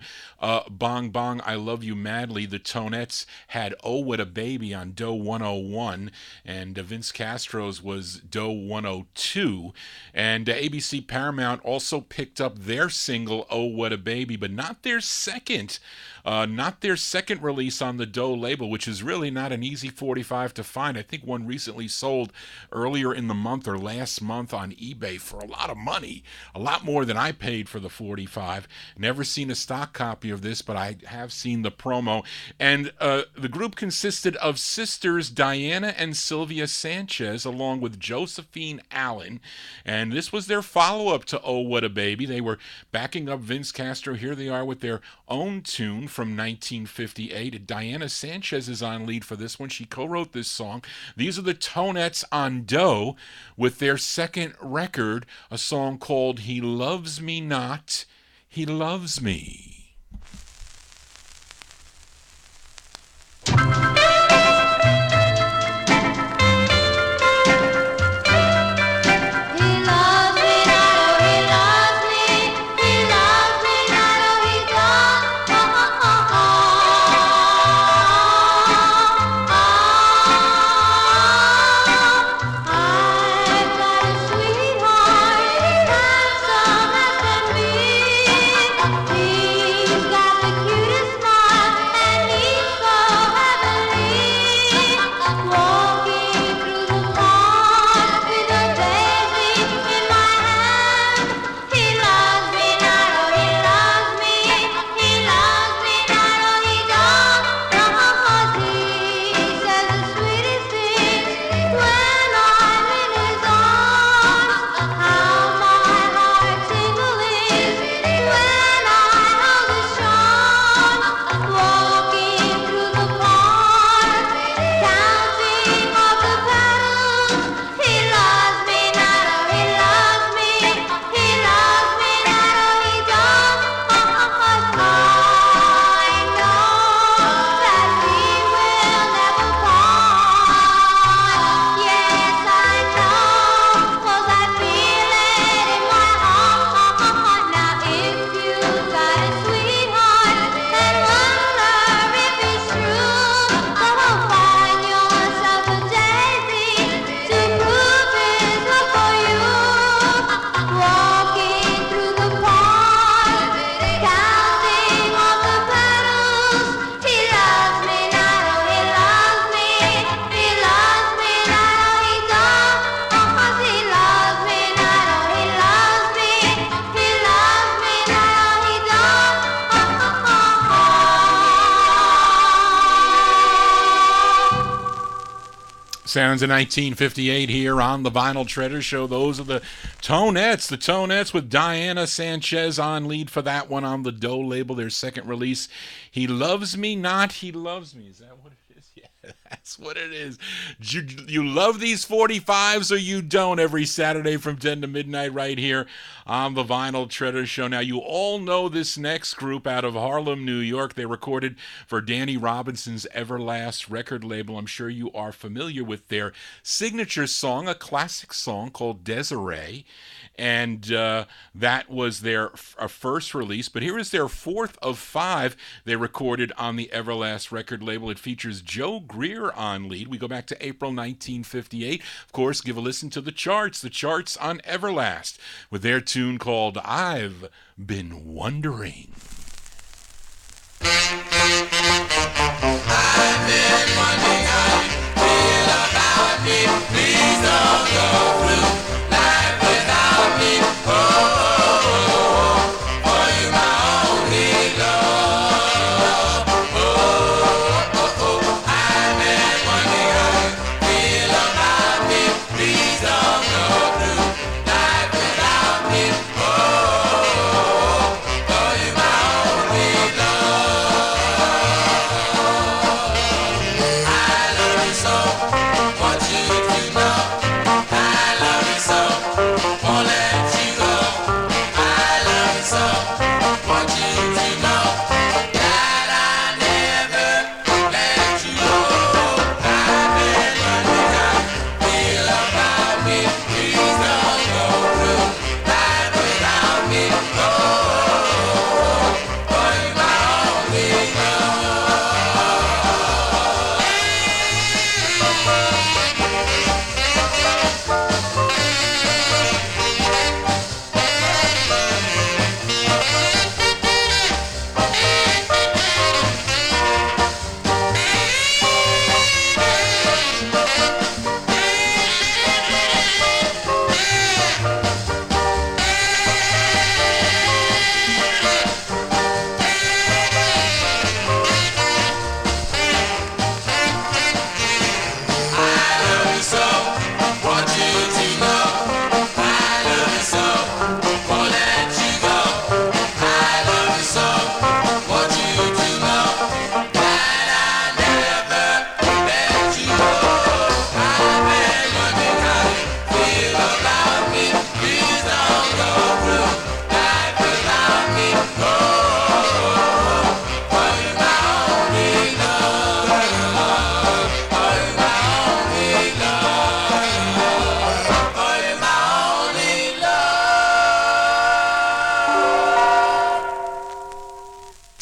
Bong Bong, I Love You Madly, the Tonettes had Oh What a Baby on Doe 101, and Vince Castro's was Doe 102. And ABC Paramount also picked up their single Oh What a Baby, but not their second release on the Doe label, which is really not an easy 45 to find. I think one recently sold earlier in the month or last month on eBay for a lot of money, a lot more than I paid for the 45. Never seen a stock copy of this, but I have seen the promo. And the group consisted of sisters Diana and Sylvia Sanchez, along with Josephine Allen, and this was their follow-up to Oh What a Baby. They were backing up Vince Castro. Here they are with their own tune from 1958. Diana Sanchez is on lead for this one. She co-wrote this song. These are the Tonettes on Doe with their second record, a song called He Loves Me Not, He Loves Me. Sounds of 1958 here on the Vinyl Treasure Show. Those are the Tonettes with Diana Sanchez on lead for that one on the Doe label, their second release. He Loves Me Not, He Loves Me. Is that what it is? Yeah, that's what it is. You love these 45s or you don't, every Saturday from 10 to midnight right here on the Vinyl Treasure Show. Now, you all know this next group out of Harlem, New York. They recorded for Danny Robinson's Everlast record label. I'm sure you are familiar with their signature song, a classic song called Desiree. And that was their first release. But here is their fourth of five they recorded on the Everlast record label. It features Joe Greer on lead. We go back to April 1958. Of course, give a listen to the charts on Everlast with their tune called I've Been Wondering. I've been wondering how you feel about me. Please don't go through life without me. Oh, for you my only love.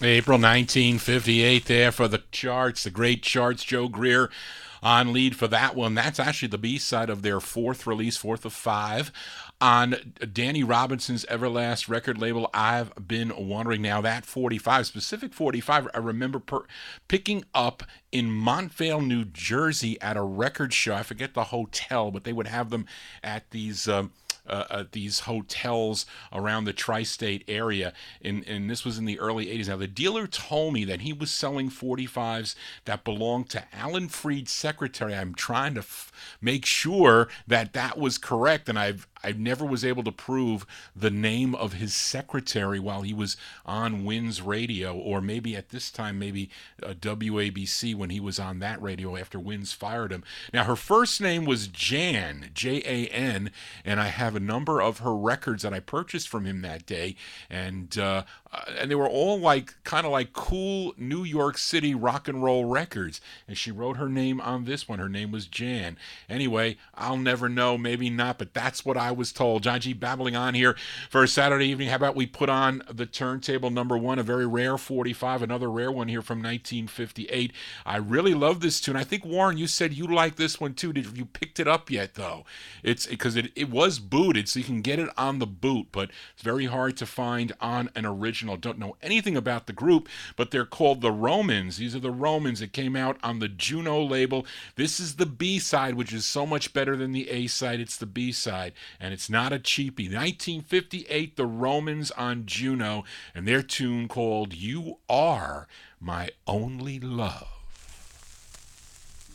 April 1958 there for the charts, the great charts. Joe Greer on lead for that one. That's actually the B-side of their fourth release, fourth of five, on Danny Robinson's Everlast record label, I've Been Wondering. Now, that 45, specific 45, I remember picking up in Montvale, New Jersey at a record show. I forget the hotel, but they would have them at these hotels around the tri-state area, and this was in the early 80s. Now, the dealer told me that he was selling 45s that belonged to Alan Freed's secretary. I'm trying to make sure that that was correct, and I never was able to prove the name of his secretary while he was on Wynn's radio, or maybe at this time, maybe WABC when he was on that radio after Wynn's fired him. Now, her first name was Jan, Jan, and I have a number of her records that I purchased from him that day, and they were all kind of like cool New York City rock and roll records. And she wrote her name on this one. Her name was Jan. Anyway, I'll never know, maybe not, but that's what I was told. John G. babbling on here for a Saturday evening. How about we put on the turntable number one, a very rare 45, another rare one here from 1958. I really love this tune. I think, Warren, you said you like this one too. Did you picked it up yet, though? It's because it was booted, so you can get it on the boot, but it's very hard to find on an original. Don't know anything about the group, but they're called the Romans. These are the Romans. It came out on the Juno label. This is the B-side, which is so much better than the A-side. It's the B-side, and it's not a cheapie. 1958, the Romans on Juno, and their tune called You Are My Only Love.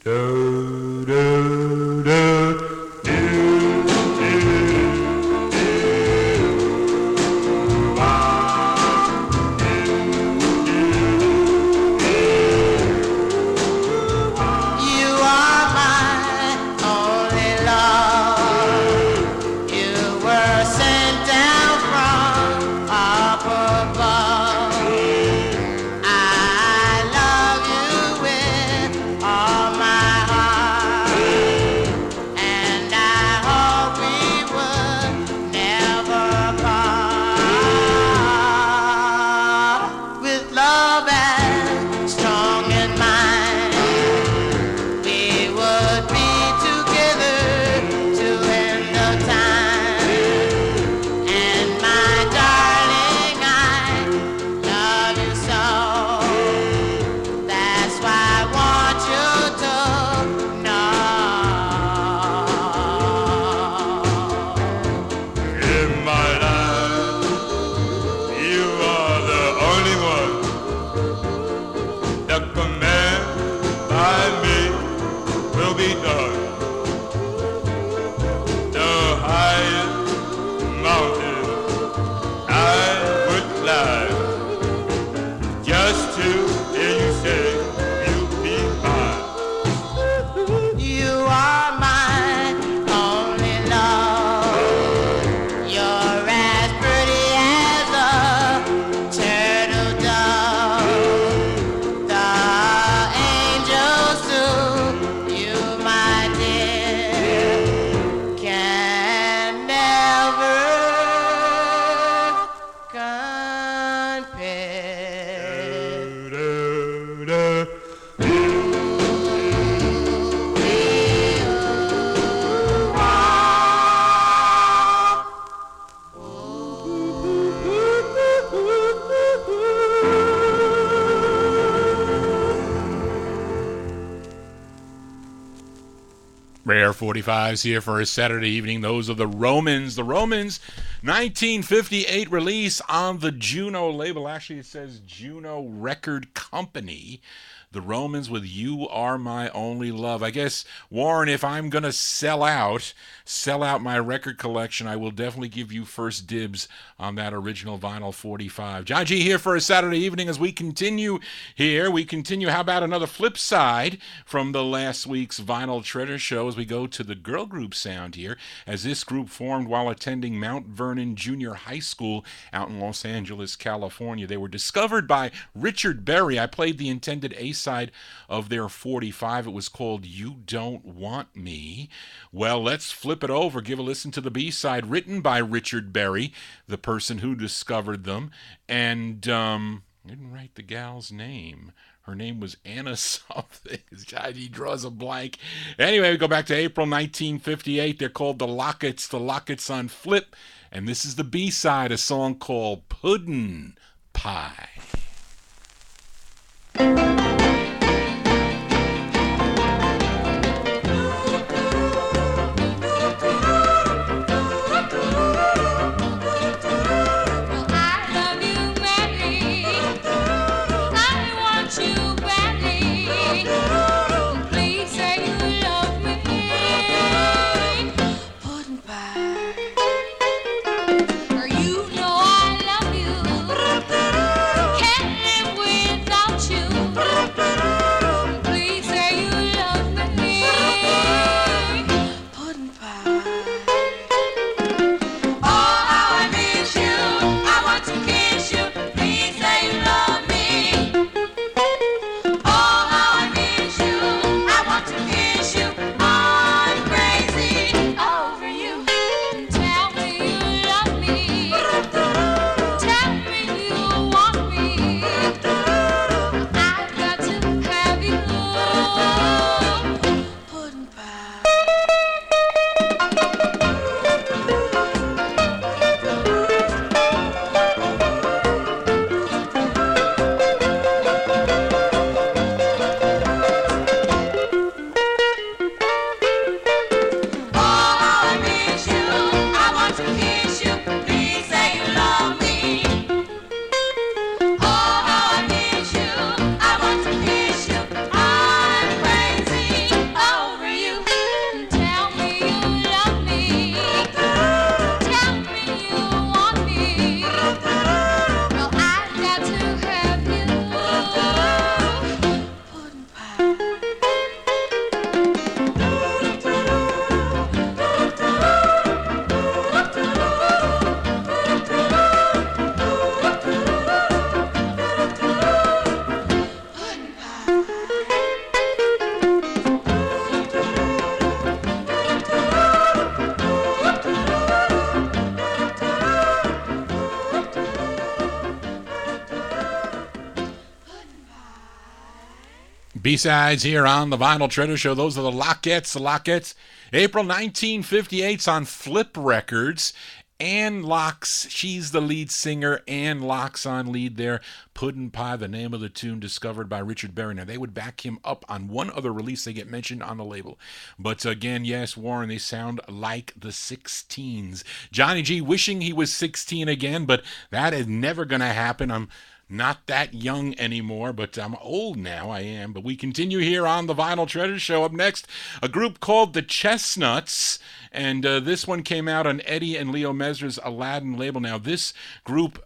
Do, do, do, do, do. Rare 45s here for a Saturday evening. Those are the Romans. The Romans, 1958 release on the Juno label. Actually, it says Juno Record Company. The Romans with You Are My Only Love. I guess, Warren, if I'm going to sell out my record collection, I will definitely give you first dibs on that original vinyl 45. John G here for a Saturday evening as we continue here. How about another flip side from the last week's Vinyl Treasure Show as we go to the girl group sound here, as this group formed while attending Mount Vernon Junior High School out in Los Angeles, California. They were discovered by Richard Berry. I played the intended A-side of their 45. It was called You Don't Want Me. Well, let's flip it over, give a listen to the B-side, written by Richard Berry, the person who discovered them. And didn't write the gal's name. Her name was Anna something. He draws a blank. Anyway, we go back to April 1958. They're called the Lockets on Flip. And this is the B-side, a song called Puddin' Pie. B-sides here on the Vinyl Treasure Show. Those are the Lockets. April 1958's on Flip Records. Ann Locks, she's the lead singer. Ann Locks on lead there. Puddin' Pie, the name of the tune, discovered by Richard Berry. Now, they would back him up on one other release. They get mentioned on the label. But again, yes, Warren, they sound like the 16s. Johnny G wishing he was 16 again, but that is never going to happen. I'm not that young anymore, but I'm old now, I am. But we continue here on the Vinyl Treasure Show. Up next, a group called the Chestnuts, and this one came out on Eddie and Leo Mesner's Aladdin label. Now, this group,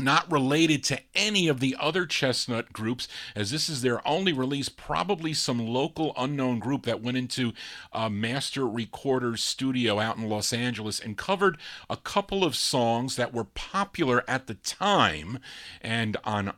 not related to any of the other Chestnut groups, as this is their only release, probably some local unknown group that went into a master recorder's studio out in Los Angeles and covered a couple of songs that were popular at the time. And on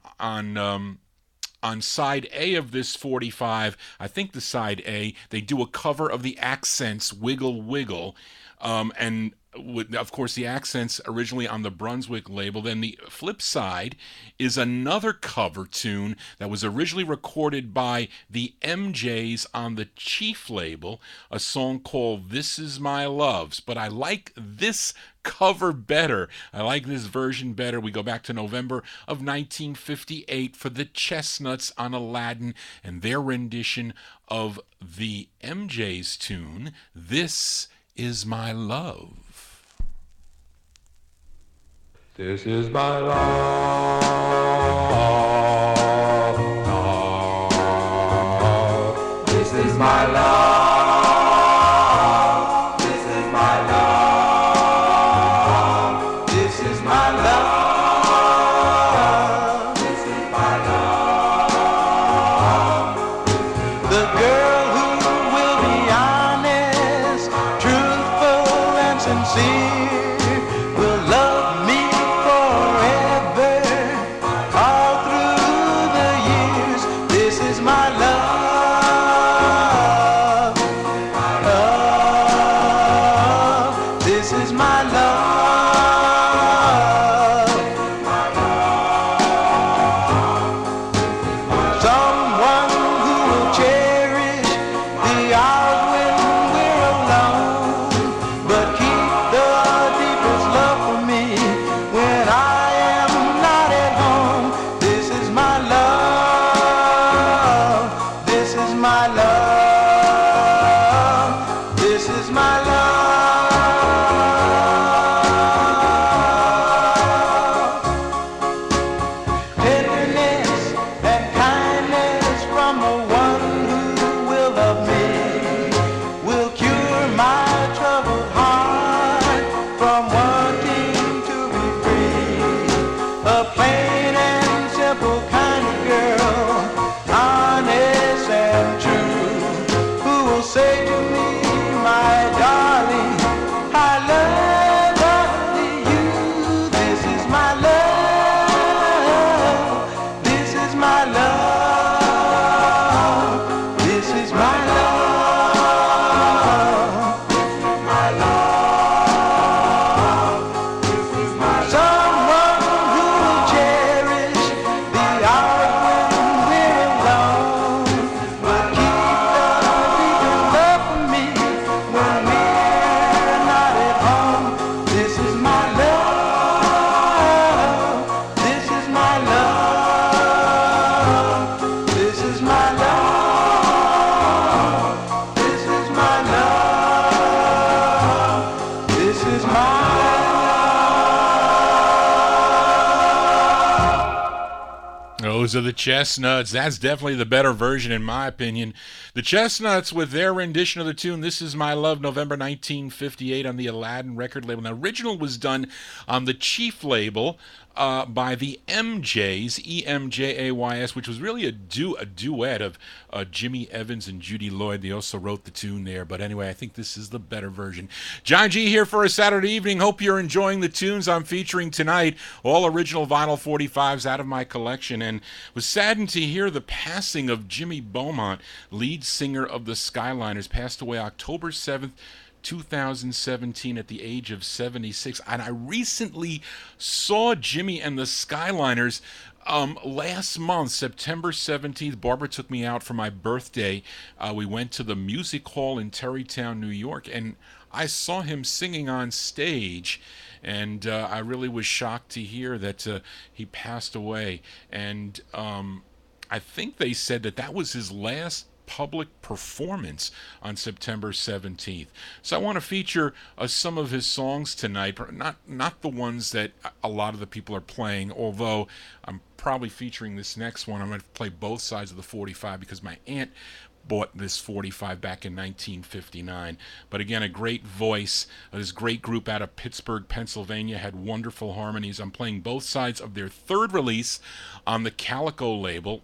side A of this 45, I think the side A, they do a cover of the Accents' Wiggle Wiggle, and with, of course, the Accents originally on the Brunswick label. Then the flip side is another cover tune that was originally recorded by the MJs on the Chief label, a song called This Is My Loves. But I like this cover better. I like this version better. We go back to November of 1958 for the Chestnuts on Aladdin and their rendition of the MJs tune, This Is My Love. This is my love, love. This is my love. This is my love. This is my love. This is my love. The girl who will be honest, truthful, and sincere will love me forever, all through Those are the Chestnuts. That's definitely the better version, in my opinion. The Chestnuts with their rendition of the tune, This Is My Love, November 1958 on the Aladdin record label. The original was done on the Chief label by the MJs, EMJAYS, which was really a duet of Jimmy Evans and Judy Lloyd. They also wrote the tune there. But anyway, I think this is the better version. John G here for a Saturday evening. Hope you're enjoying the tunes I'm featuring tonight. All original vinyl 45s out of my collection. And was saddened to hear the passing of Jimmy Beaumont, lead singer of the Skyliners, passed away October 7th, 2017 at the age of 76. And I recently saw Jimmy and the Skyliners last month, September 17th. Barbara took me out for my birthday. We went to the Music Hall in Terrytown, New York, and I saw him singing on stage. And I really was shocked to hear that he passed away. And I think they said that that was his last public performance on September 17th. So I want to feature some of his songs tonight, not the ones that a lot of the people are playing, although I'm probably featuring this next one. I'm going to play both sides of the 45 because my aunt bought this 45 back in 1959. But again, a great voice. This great group out of Pittsburgh, Pennsylvania, had wonderful harmonies. I'm playing both sides of their third release on the Calico label.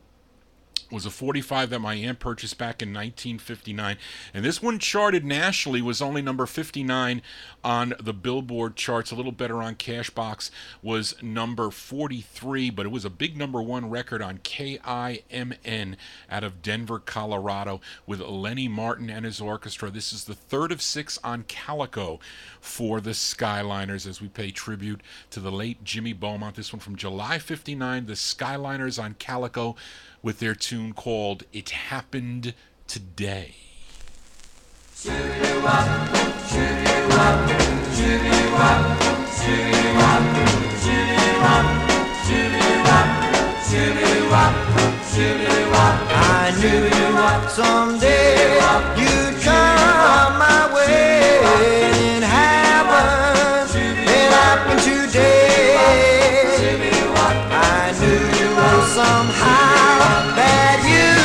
Was a 45 that my aunt purchased back in 1959, and this one charted nationally, was only number 59 on the Billboard charts, a little better on Cashbox, was number 43, but it was a big number one record on KIMN out of Denver, Colorado, with Lenny Martin and his orchestra. This is the third of 6 on Calico for the Skyliners as we pay tribute to the late Jimmy Beaumont. This one from July 59, the Skyliners on Calico, with their tune called It Happened Today. I knew someday you'd come my way. It happened today. I knew somehow that you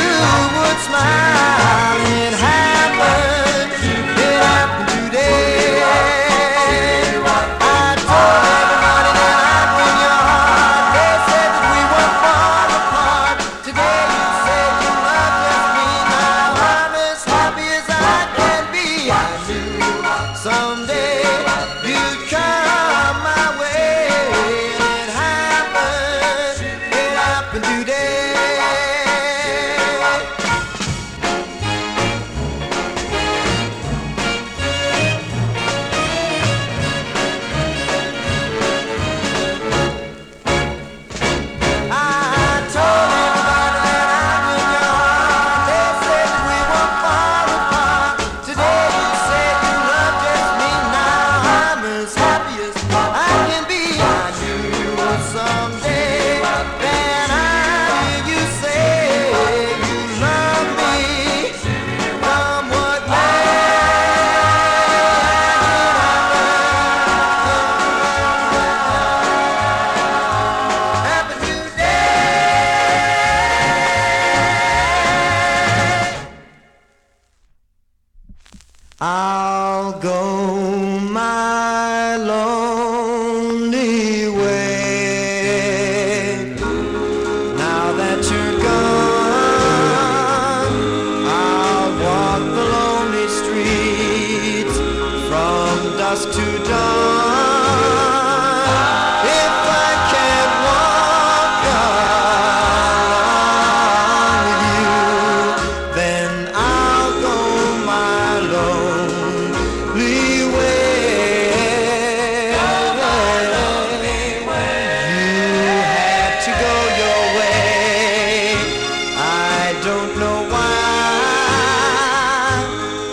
would smile. It happened today. I told everybody that I'd win your heart. They said that we were far apart. Today you said you loved just me. Now I'm as happy as I can be. I knew someday you'd come my way. It happened today. I'll go my lonely way. Now that you're gone, I'll walk the lonely street. dusk to dawn. If I can't walk along with you, then I'll go my lonely way. You had to go your way. I don't know why.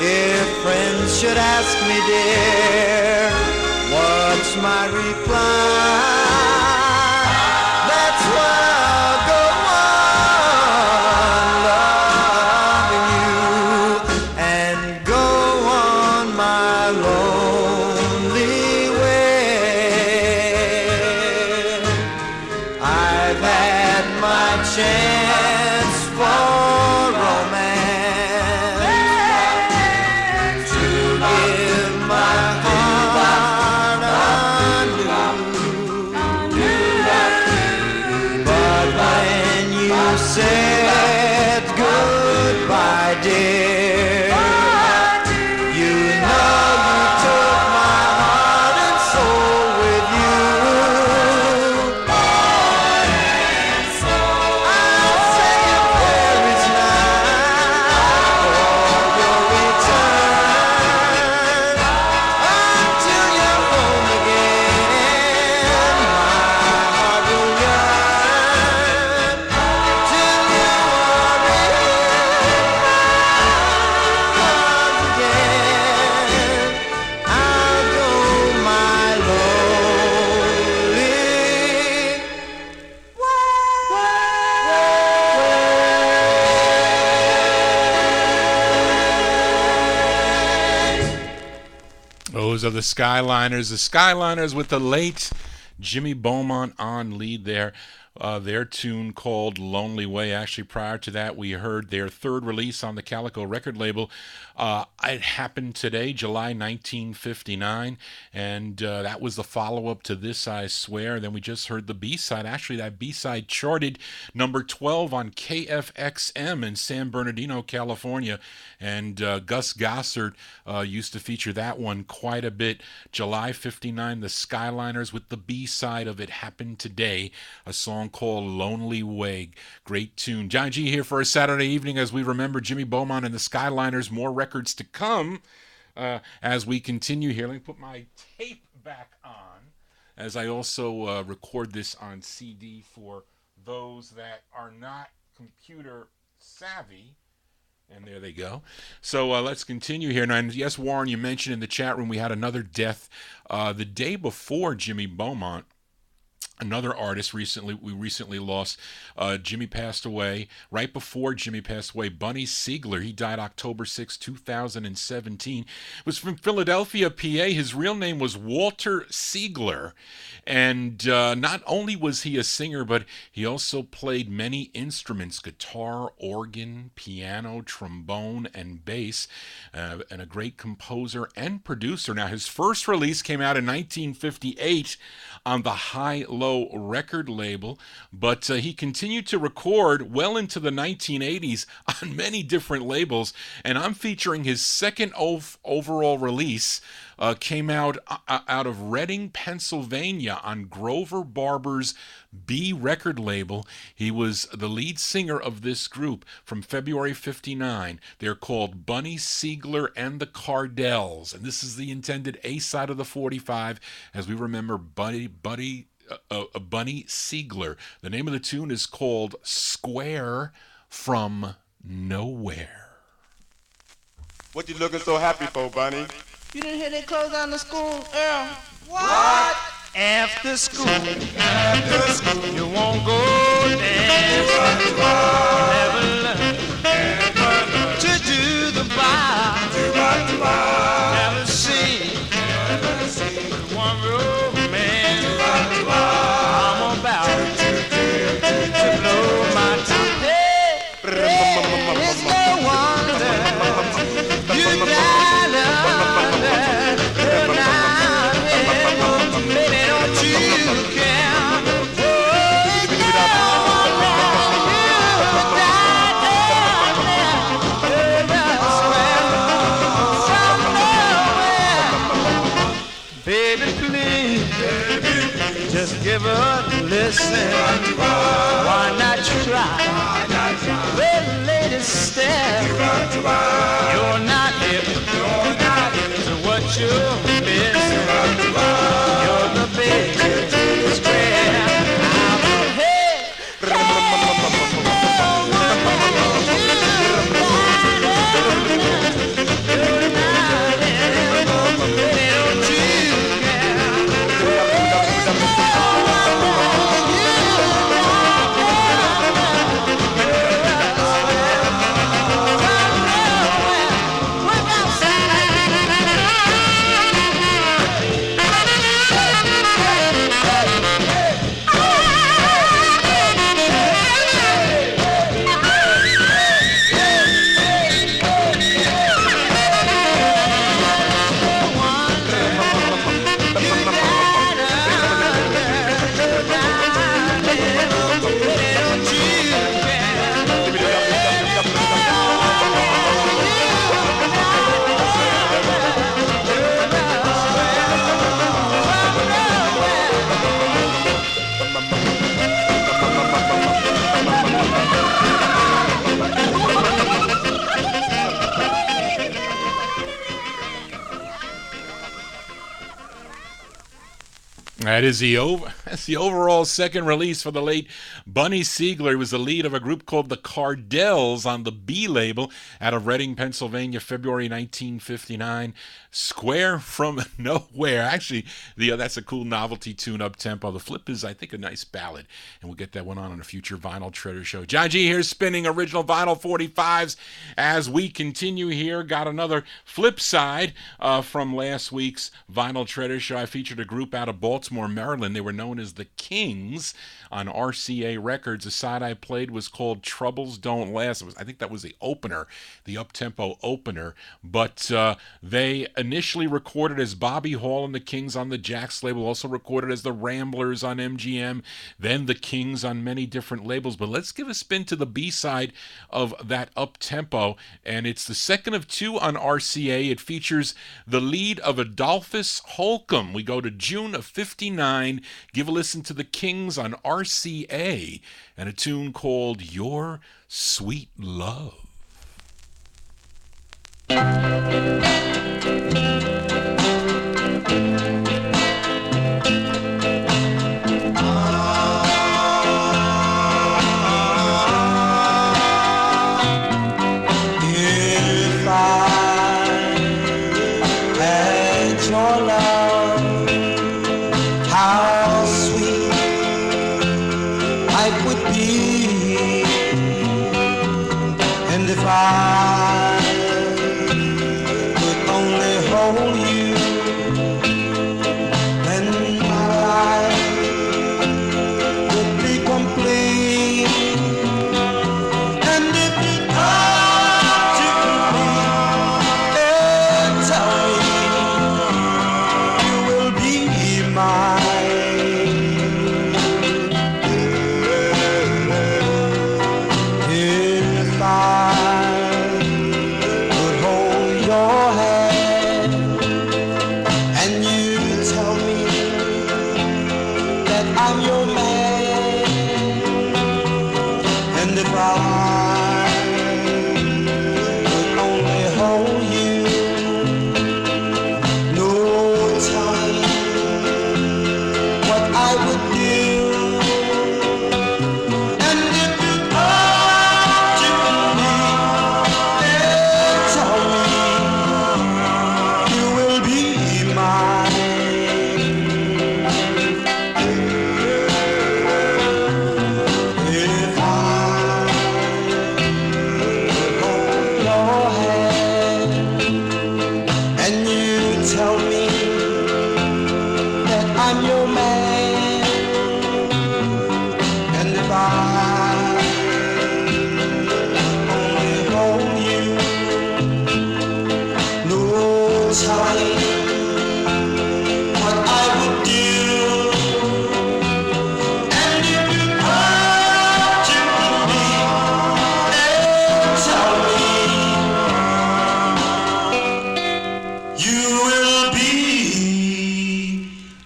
If friends should ask me, dear, what's my reply? That's why I'll go on loving you and go on my lonely way. I've had my chance for romance, to give my heart anew. But when you said goodbye, dear, you know you took my heart and soul with you. I'll say a prayer each night for your return. Until you're home again, my heart will yearn. Till you are in my arms again, I'll go my lonely Those are the Skyliners. The Skyliners with the late Jimmy Beaumont on lead there. Their tune called Lonely Way. Actually, prior to that, we heard their third release on the Calico record label. It happened today, July 1959, and that was the follow-up to This I Swear. Then we just heard the B-side. Actually, that B-side charted number 12 on KFXM in San Bernardino, California, and Gus Gossard used to feature that one quite a bit. July 59, the Skyliners with the B-side of It Happened Today, a song called Lonely Way. Great tune. John G here for a Saturday evening as we remember Jimmy Beaumont and the Skyliners. More records to come as we continue here. Let me put my tape back on as I also record this on CD for those that are not computer savvy. And there they go. So let's continue here. Now, and yes, Warren, you mentioned in the chat room we had another death the day before Jimmy Beaumont. Another artist we recently lost. Jimmy passed away. Right before Jimmy passed away, Bunny Siegler, he died October 6, 2017. Was from Philadelphia, PA. His real name was Walter Siegler. And not only was he a singer, but he also played many instruments: guitar, organ, piano, trombone, and bass. And a great composer and producer. Now, his first release came out in 1958 on the High Low record label, but he continued to record well into the 1980s on many different labels, and I'm featuring his second overall release. Came out of Reading, Pennsylvania on Grover Barber's B record label. He was the lead singer of this group from February 59. They're called Bunny Siegler and the Cardells, and this is the intended A side of the 45 as we remember Bunny Siegler. The name of the tune is called Square from Nowhere. What you looking so happy for, Bunny? You didn't hear they closed down the school, Earl? What? After school, you won't go dance. You never learn to do the bar. Never seen one romance. I'm about to blow my top. Hey, it's no wonder you got under the night. Baby, don't you care? Oh, it's no wonder you died under the square from nowhere. give a listen. Why not try? Well, lady, step. You're not hip to what you're missing. You're the biggest trend out ahead. That's the overall second release for the late Bunny Siegler. He was the lead of a group called the Cardells on the B label out of Reading, Pennsylvania, February 1959. Square from Nowhere. Actually, that's a cool novelty tune up tempo. The flip is, I think, a nice ballad, and we'll get that one on a future Vinyl Treasure show. John G here spinning original vinyl 45s as we continue here. Got another flip side from last week's Vinyl Treasure show. I featured a group out of Baltimore, Maryland. They were known as the Kings on RCA Records. The side I played was called Troubles Don't Last. I think that was the opener, the up-tempo opener. But they initially recorded as Bobby Hall and the Kings on the Jax label, also recorded as the Ramblers on MGM, then the Kings on many different labels. But let's give a spin to the B-side of that up-tempo, and it's the second of two on RCA. It features the lead of Adolphus Holcomb. We go to June of 59. Give a listen to the Kings on RCA and a tune called Your Sweet Love.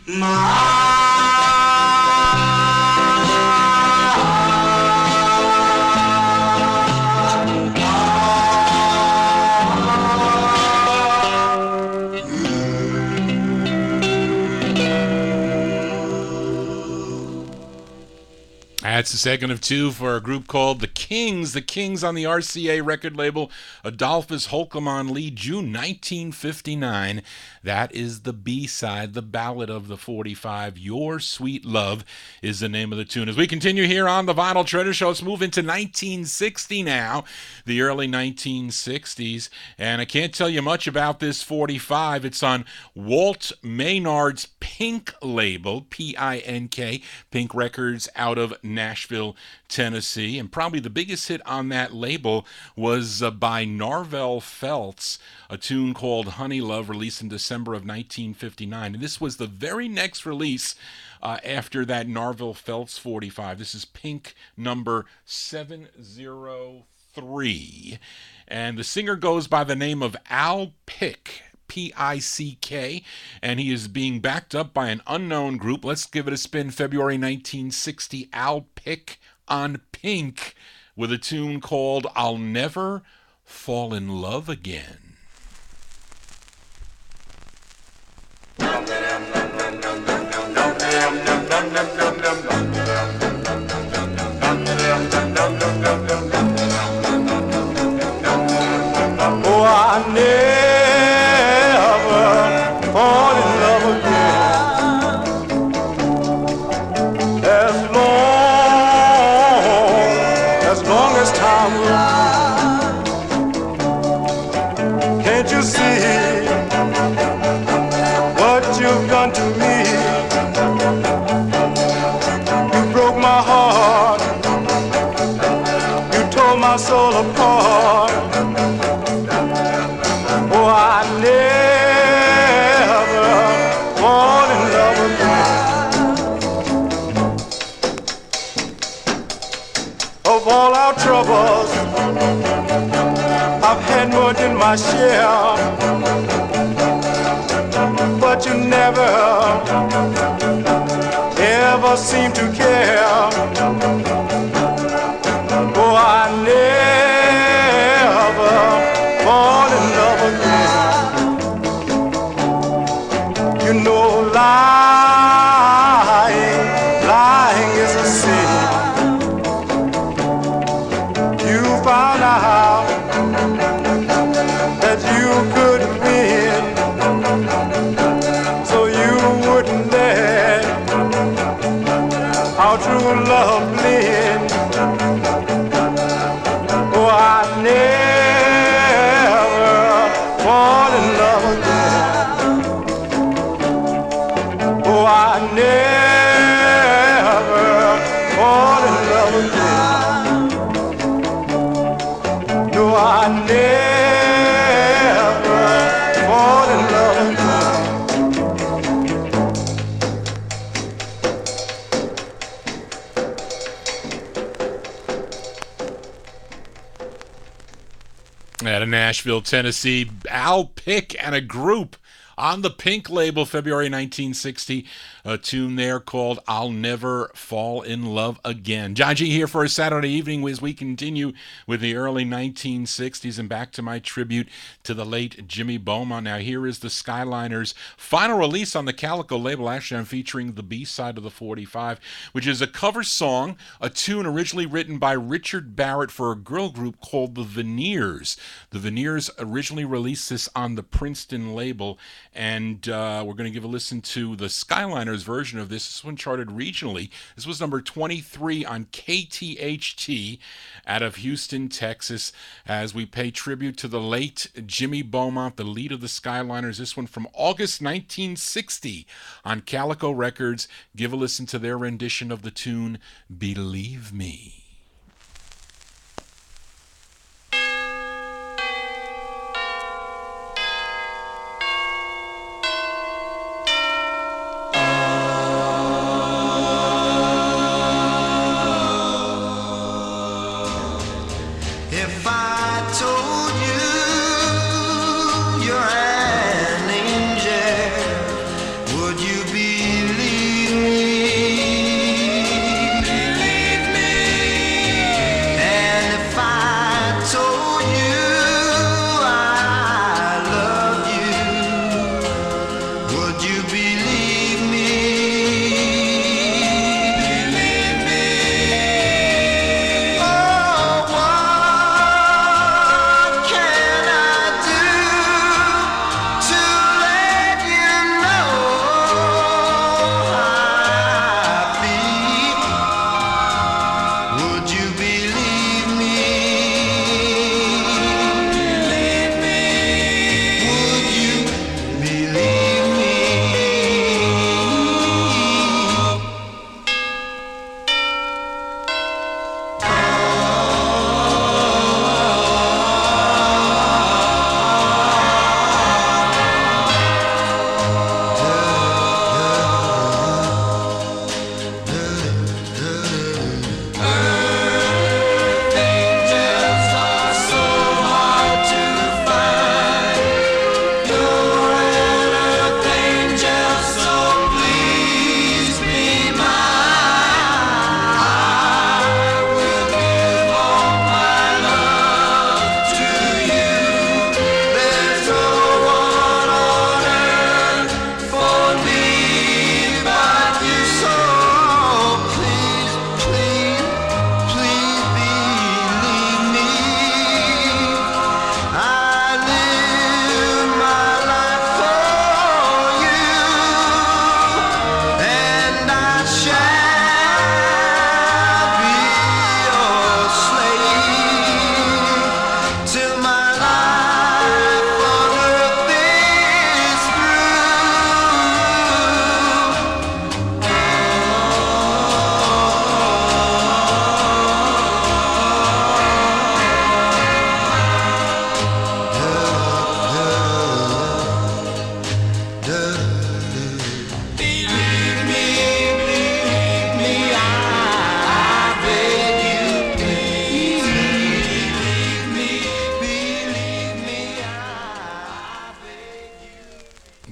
My That's the second of two for a group called The Kings. The Kings on the RCA record label, Adolphus Holcomb Lee, June 1959. That is the B-side, the ballad of the 45. Your Sweet Love is the name of the tune. As we continue here on the Vinyl Treasure Show, let's move into 1960 now, the early 1960s. And I can't tell you much about this 45. It's on Walt Maynard's Pink label, P-I-N-K, Pink Records out of Nashville, Tennessee. And probably the biggest hit on that label was by Narvel Feltz, a tune called Honey Love, released in December of 1959. And this was the very next release after that Narvel Feltz 45. This is Pink number 703. And the singer goes by the name of Al Pick, P-I-C-K, and he is being backed up by an unknown group. Let's give it a spin. February 1960, Al Pick on Pink with a tune called I'll Never Fall in Love Again. Oh, I never fall in love again. As long as time will. Can't you see what you've done to me? You broke my heart. You tore my soul apart. Oh, I never fall in love again. Of all our troubles, I've had more than my share, but you never, ever seem to care. Oh, I never fall in love again. You know lying is a sin. You found out that you could win, so you wouldn't let our true love blend. Oh, I never fall in love again. Oh, I never fall in love again. No, I never fall in love again. Out of Nashville, Tennessee, Al Pick and a group on the Pink label, February 1960, a tune there called I'll Never Fall in Love Again. John G here for a Saturday evening as we continue with the early 1960s and back to my tribute to the late Jimmy Beaumont. Now here is the Skyliners' final release on the Calico label. Actually, I'm featuring the B-side of the 45, which is a cover song, a tune originally written by Richard Barrett for a girl group called the Veneers. The Veneers originally released this on the Princeton label, and we're going to give a listen to the Skyliners version of this. This one charted regionally. This was number 23 on KTHT out of Houston, Texas, as we pay tribute to the late Jimmy Beaumont, the lead of the Skyliners. This one from August 1960 on Calico Records. Give a listen to their rendition of the tune Believe Me. If I told you you're an angel, would you believe me? Believe me. And if I told you I love you, would you believe me? Believe me.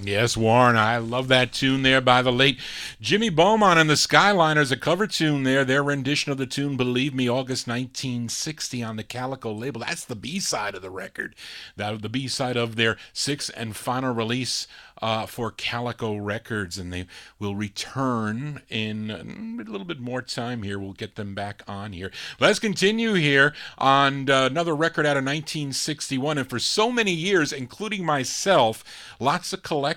Yes, Warren, I love that tune there by the late Jimmy Beaumont and the Skyliners, a cover tune there, their rendition of the tune Believe Me, August 1960 on the Calico label. That's the B-side of the record, the B-side of their sixth and final release for Calico Records, and they will return in a little bit more time here. We'll get them back on here. Let's continue here on another record out of 1961, and for so many years, including myself, lots of collectors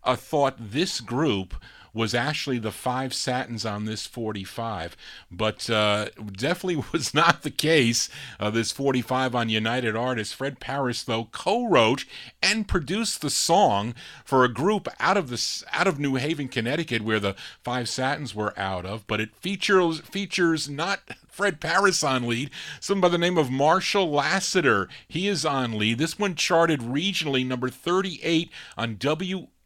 thought this group was actually the Five Satins on this 45, but definitely was not the case. This 45 on United Artists. Fred Parris, though, co-wrote and produced the song for a group out of New Haven, Connecticut, where the Five Satins were out of, but it features not Fred Parris on lead, someone by the name of Marshall Lassiter. He is on lead. This one charted regionally, number 38 on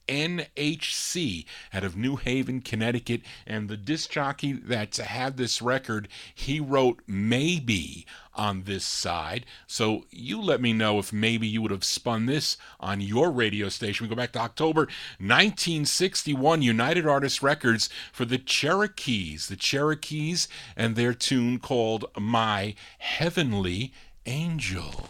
NHC out of New Haven, Connecticut, and the disc jockey that had this record, he wrote Maybe on this side. So you let me know if maybe you would have spun this on your radio station. We go back to October 1961, United Artists Records for the Cherokees. The Cherokees and their tune called My Heavenly Angel.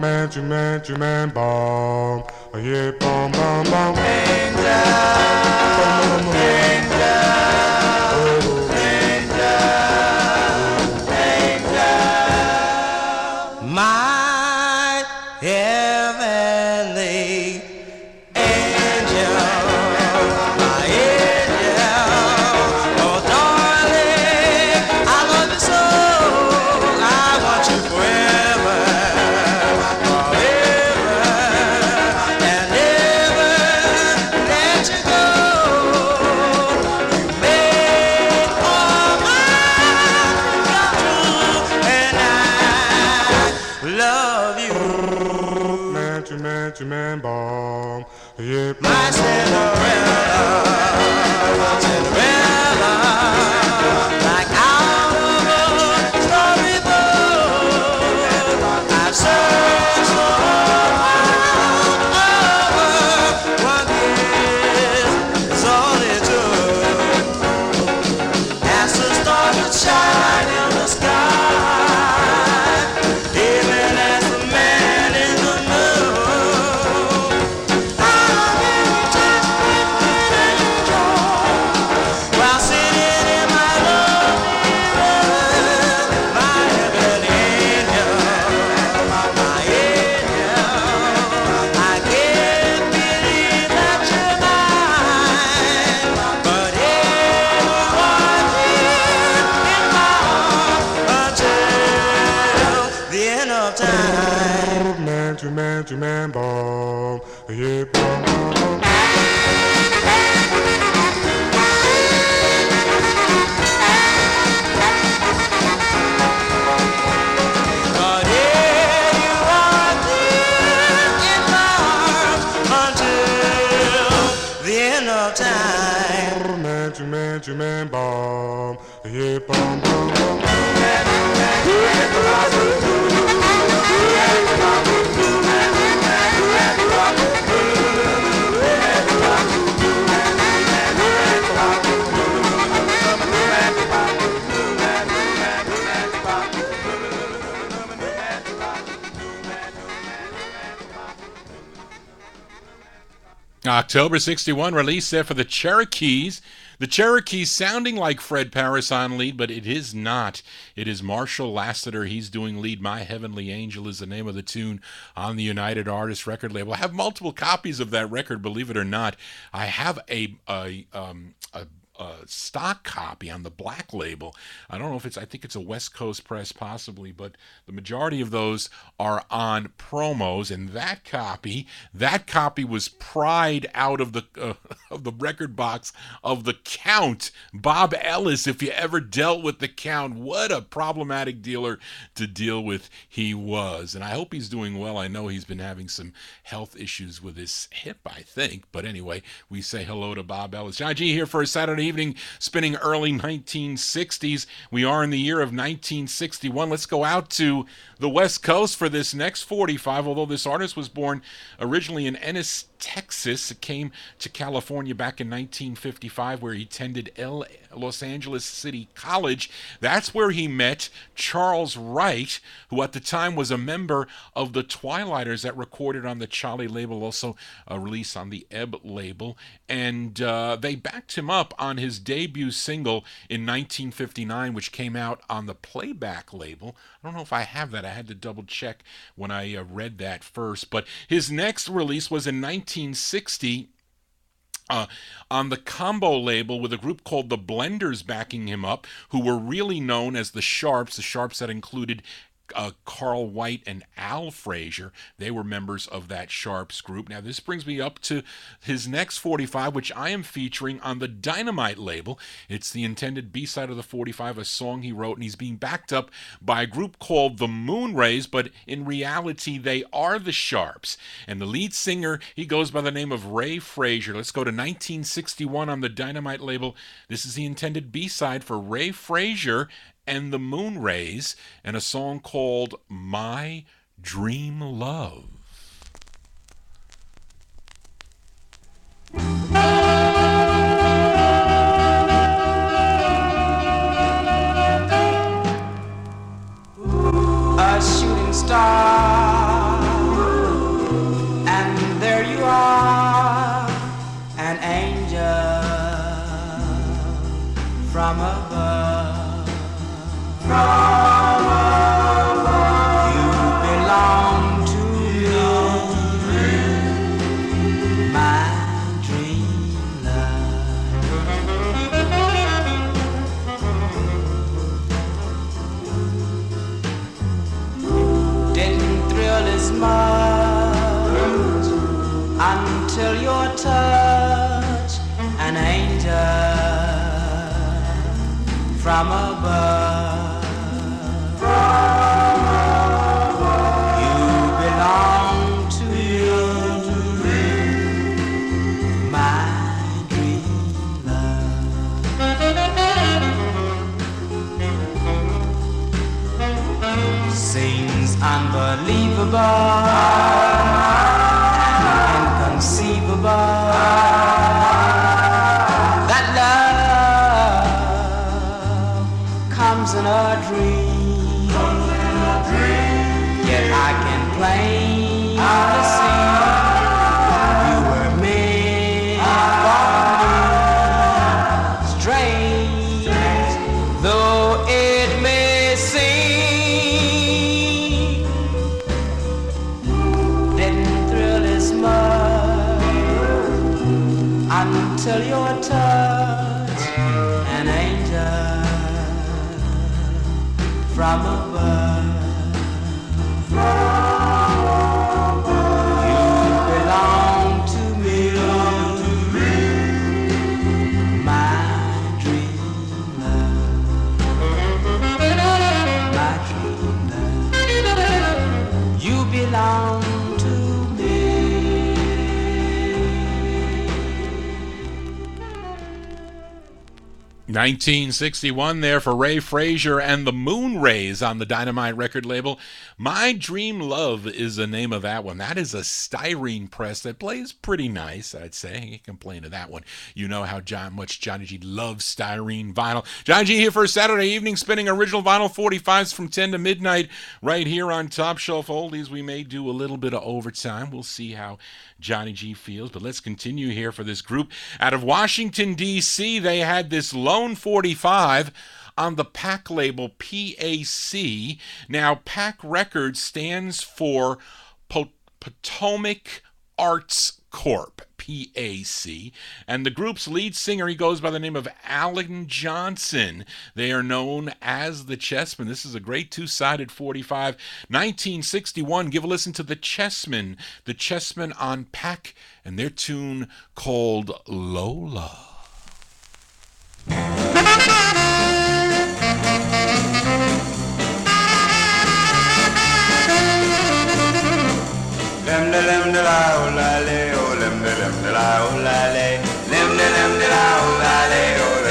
Man, bomb. Yeah, bomb, bomb, bomb. My heavenly angel, my angel, oh darling, I love you so, I want you forever, forever, and never let you go. You make all my come true, and I love you. Man, bomb. Yeah, My Cinderella, Cinderella, like out of a storybook. I've searched so hard over one kiss is all it took. As the stars would shine in the sky, even as the man in the moon. While sitting in my lonely room, my heavenly angel, my angel, I can't believe that you're mine, but it was here in my heart until the end of time. man, bomb. Yeah, bomb, bomb, bomb. But here you are, dear, in my arms until the end of time. Man, bomb. Yeah, bomb, bomb, bomb. October 61 release there for the Cherokees. The Cherokees sounding like Fred Parris on lead, but it is not. It is Marshall Lassiter. He's doing lead. My Heavenly Angel is the name of the tune on the United Artists record label. I have multiple copies of that record, believe it or not. I have a stock copy on the black label. I don't know if I think it's a West Coast press possibly, but the majority of those are on promos, and that copy was pried out of the record box of the Count, Bob Ellis. If you ever dealt with the Count, what a problematic dealer to deal with he was. And I hope he's doing well. I know he's been having some health issues with his hip, I think. But anyway, we say hello to Bob Ellis. John G here for a Saturday evening, spinning early 1960s. We are in the year of 1961. Let's go out to the West Coast for this next 45, although this artist was born originally in Ennis, Texas. It came to California back in 1955, where he attended Los Angeles City College. That's where he met Charles Wright, who at the time was a member of the Twilighters that recorded on the Charlie label, also a release on the Ebb label. And they backed him up on his debut single in 1959, which came out on the Playback label. I don't know if I have that. I had to double check when I read that first. But his next release was in 1960 on the Combo label with a group called the Blenders backing him up, who were really known as the Sharps that included Carl White and Al Frazier. They were members of that Sharps group. Now, this brings me up to his next 45, which I am featuring on the Dynamite label. It's the intended B-side of the 45, a song he wrote, and he's being backed up by a group called the Moonrays, but in reality, they are the Sharps. And the lead singer, he goes by the name of Ray Frazier. Let's go to 1961 on the Dynamite label. This is the intended B-side for Ray Frazier and the Moonrays, and a song called My Dream Love. A shooting star, and there you are, an angel from above. You belong to me, my dream love. Didn't thrill as much until your touch, an angel from above. Unbelievable and inconceivable that love comes in a dream. Yet I can plainly see you were meant for me. Strange though it may seem, until your touch, an angel from above. You belong to me, my dream love, my dream love. You belong to me. 1961 there for Ray Frazier and the Moonrays on the Dynamite record label. My Dream Love is the name of that one. That is a styrene press that plays pretty nice, I'd say. I can't complain to that one. You know how much Johnny G loves styrene vinyl. Johnny G here for a Saturday evening, spinning original vinyl 45s from 10 to midnight right here on Top Shelf Oldies. We may do a little bit of overtime. We'll see how Johnny G feels, but let's continue here for this group out of Washington, D.C. They had this Lone 45 on the PAC label, PAC. Now, PAC Records stands for Potomac Arts Corp, PAC, and the group's lead singer, he goes by the name of Alan Johnson. They are known as the Chessmen. This is a great two-sided 45. 1961, give a listen to the Chessmen on PAC, and their tune called Lola. Lem de lem de la o la le o lem de la o la le lem de la o la le o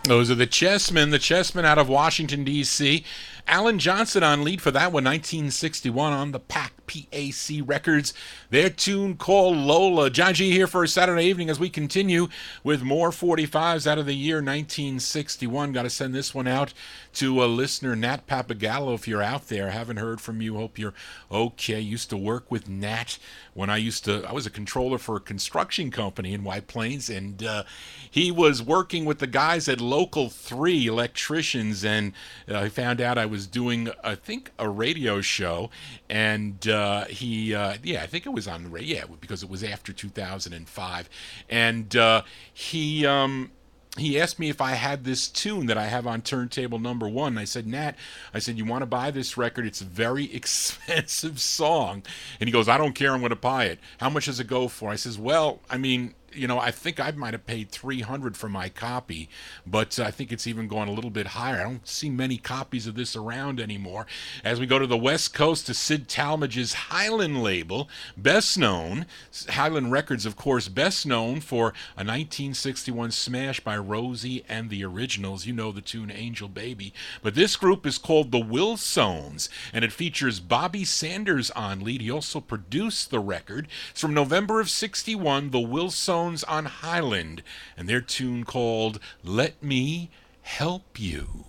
Those are the Chessmen out of Washington, D.C. Alan Johnson on lead for that one, 1961 on the PAC Records. Their tune called Lola. John G here for a Saturday evening as we continue with more 45s out of the year 1961. Got to send this one out to a listener, Nat Papagallo, if you're out there. Haven't heard from you. Hope you're okay. Used to work with Nat when I was a controller for a construction company in White Plains, and he was working with the guys at Local 3 electricians, and I found out I was doing, I think, a radio show, and I think it was on the radio, because it was after 2005, and he asked me if I had this tune that I have on turntable number 1. And I said, Nat, you want to buy this record? It's a very expensive song. And he goes, I don't care, I'm going to buy it. How much does it go for? I says, well, I mean, I think I might have paid $300 for my copy, but I think it's even gone a little bit higher. I don't see many copies of this around anymore. As we go to the West Coast to Sid Talmadge's Highland label, best known, Highland Records, of course, best known for a 1961 smash by Rosie and the Originals. You know the tune Angel Baby. But this group is called the Wilsones, and it features Bobby Sanders on lead. He also produced the record. It's from November of 61, the Wilsones on Highland, and their tune called Let Me Help You.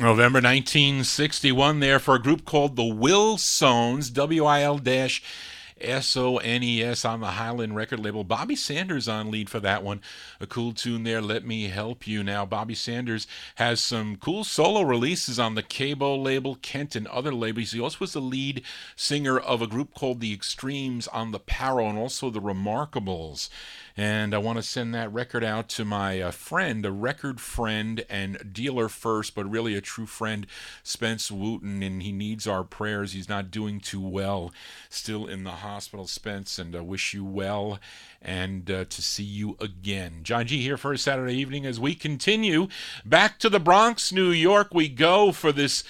November 1961 there for a group called the Wilsones, WIL-SONES on the Highland record label. Bobby Sanders on lead for that one. A cool tune there, Let Me Help You. Now, Bobby Sanders has some cool solo releases on the Cabo label, Kent, and other labels. He also was the lead singer of a group called the Extremes on the Paro, and also the Remarkables. And I want to send that record out to my friend, a record friend and dealer first, but really a true friend, Spence Wooten, and he needs our prayers. He's not doing too well, still in the hospital, Spence, and wish you well and to see you again. John G here for a Saturday evening as we continue. Back to the Bronx, New York we go for this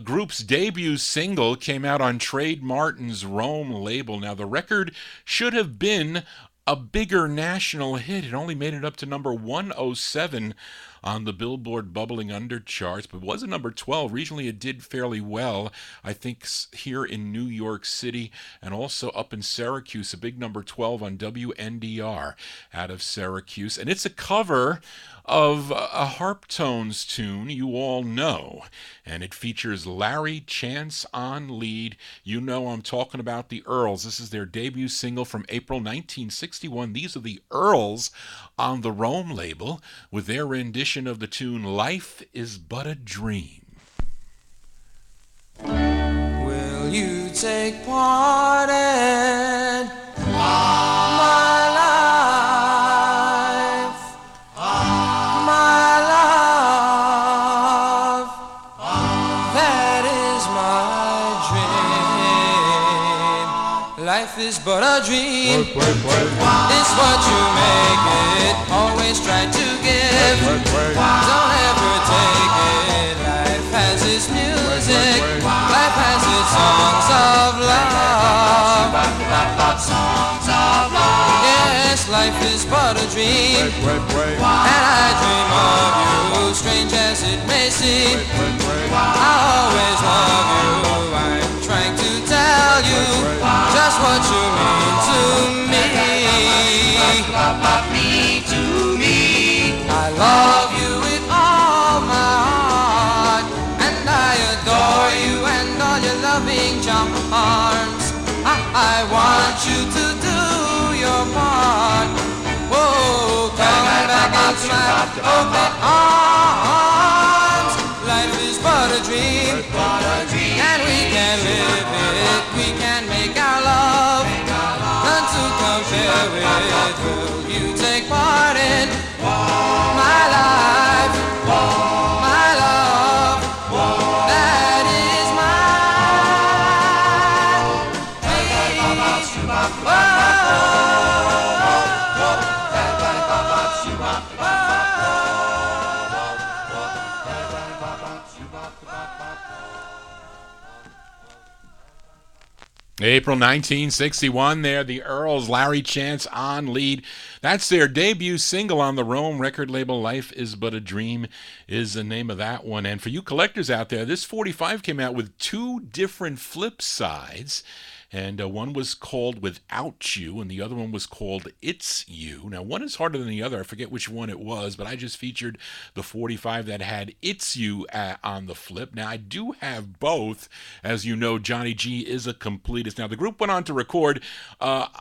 group's debut single. Came out on Trade Martin's Rome label. Now, the record should have been a bigger national hit. It only made it up to number 107 on the Billboard Bubbling Under charts, but was a number 12. Regionally, it did fairly well. I think here in New York City and also up in Syracuse, a big number 12 on WNDR out of Syracuse. And it's a cover of a Harp Tones tune you all know, and it features Larry Chance on lead. You know I'm talking about the Earls. This is their debut single from April 1961. These are the Earls on the Rome label with their rendition of the tune Life is But a Dream. Will you take part in my life, my love? That is my dream. Life is but a dream. It's what you make it. Always try to give. Don't ever take it. Life has its music. Life has its songs of love. Songs of love. Yes, life is but a dream. And I dream of you, strange as it may seem. I always love you. I'm trying to tell you just what you mean to me. I love you with all my heart, and I adore you and all your loving charms. I want you to do your part. Whoa, come back into my open arms. Life is but a dream, and we can live it. We can make our love, none to compare with. Will you take part in my life, my love? That is my April 1961 there, the Earls, Larry Chance on lead. That's their debut single on the Rome record label. Life is But a Dream is the name of that one. And for you collectors out there, this 45 came out with two different flip sides. And one was called Without You, and the other one was called It's You. Now, one is harder than the other. I forget which one it was, but I just featured the 45 that had It's You on the flip. Now, I do have both. As you know, Johnny G is a completist. Now, the group went on to record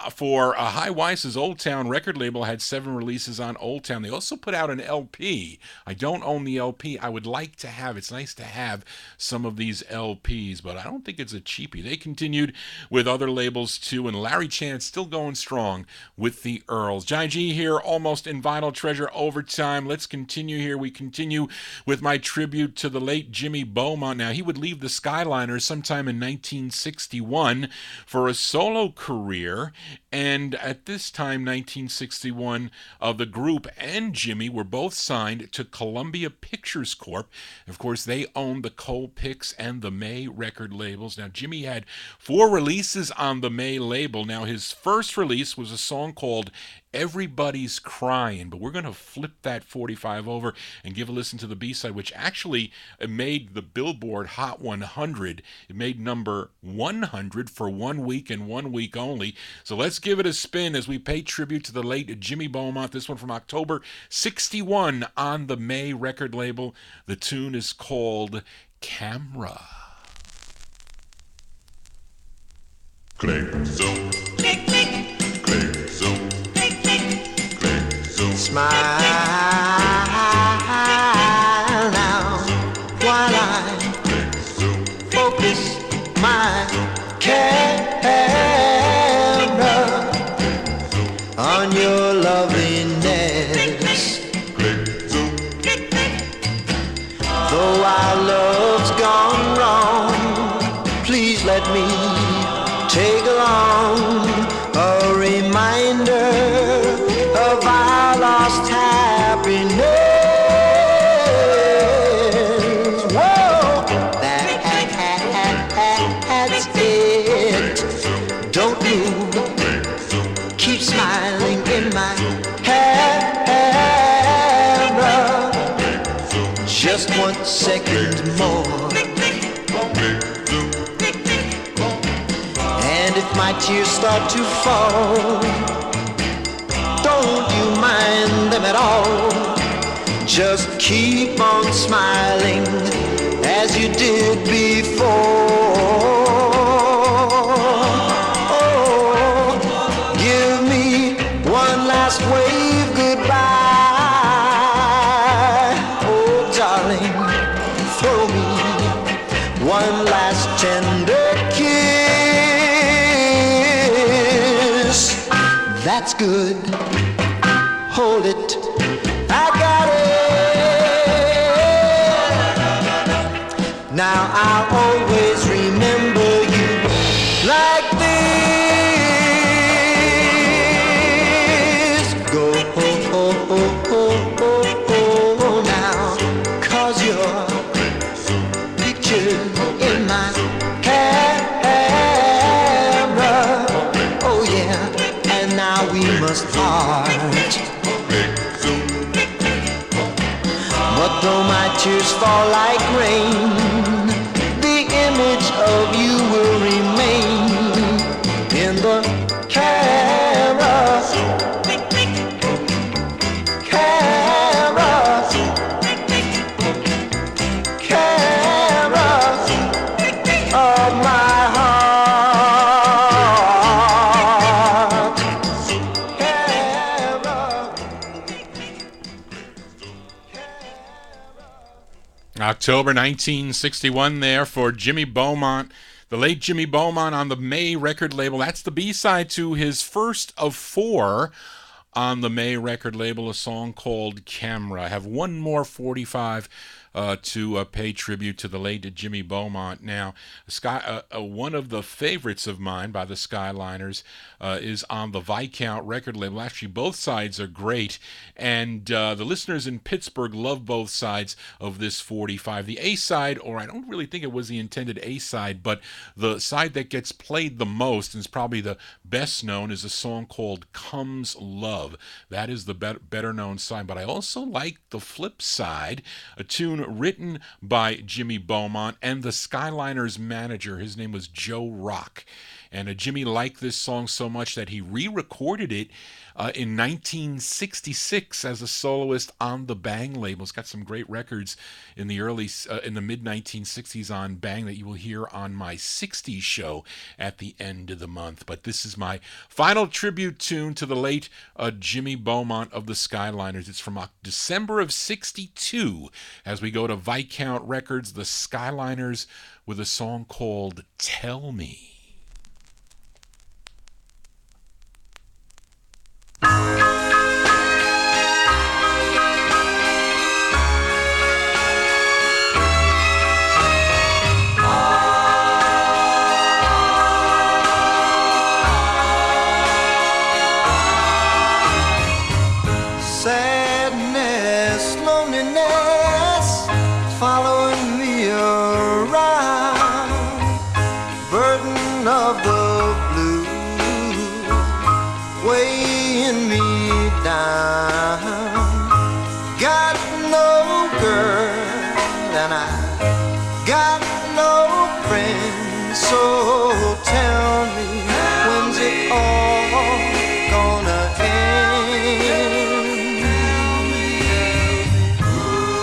for High Weiss's Old Town record label, had 7 releases on Old Town. They also put out an LP. I don't own the LP. I would like to have. It's nice to have some of these LPs, but I don't think it's a cheapie. They continued with other labels too, and Larry Chance still going strong with the Earls. Johnny G here, almost in Vinyl Treasure overtime. Let's continue here. We continue with my tribute to the late Jimmy Beaumont. Now, he would leave the Skyliners sometime in 1961 for a solo career, and at this time, 1961, the group and Jimmy were both signed to Columbia Pictures Corp. Of course, they owned the Colpix and the May record labels. Now, Jimmy had 4 releases on the May label. Now, his first release was a song called Everybody's Crying, but we're going to flip that 45 over and give a listen to the B-side, which actually made the Billboard Hot 100. It made number 100 for 1 week and 1 week only. So let's give it a spin as we pay tribute to the late Jimmy Beaumont. This one from October 61 on the May record label. The tune is called Camera. Click, zoom. Click, click. Click, zoom. Click, click. Click, zoom. Smile now while I focus my camera on your loveliness. Though our love's gone wrong, please let me take along reminder of our lost happiness. Whoa, that's it. Don't move, keep smiling in my camera. Just 1 second more. And if my tears start to fall, don't you mind them at all. Just keep on smiling as you did before. Oh, give me one last wave goodbye. Oh, darling, throw me one last tender kiss. That's good. Hold it. I got it. Now I'll always remember you like this. Go now, 'cause your picture in my camera. Oh yeah, and now we must part. But though my tears fall like rain, the image of you will remain in the camera. Camera. Camera of my heart. Camera. October 1961 there for Jimmy Beaumont, the late Jimmy Beaumont on the May record label. That's the B-side to his first of 4 on the May record label, a song called Camera. I have one more 45 to pay tribute to the late Jimmy Beaumont. Now, one of the favorites of mine by the Skyliners is on the Viscount record label. Actually, both sides are great, and the listeners in Pittsburgh love both sides of this 45. The A-side, or I don't really think it was the intended A-side, but the side that gets played the most and is probably the best known is a song called Comes Love. That is the better known side, but I also like the flip side, a tune written by Jimmy Beaumont and the Skyliners manager. His name was Joe Rock. And Jimmy liked this song so much that he re-recorded it in 1966 as a soloist on the Bang label. It's got some great records in the mid-1960s on Bang that you will hear on my 60s show at the end of the month. But this is my final tribute tune to the late Jimmy Beaumont of the Skyliners. It's from December of 62 as we go to Viscount Records, the Skyliners with a song called Tell Me. Sadness, loneliness, following me around, burden of the blue, weighing me down. Got no girl and I got no friend, so tell me, when's it all gonna end?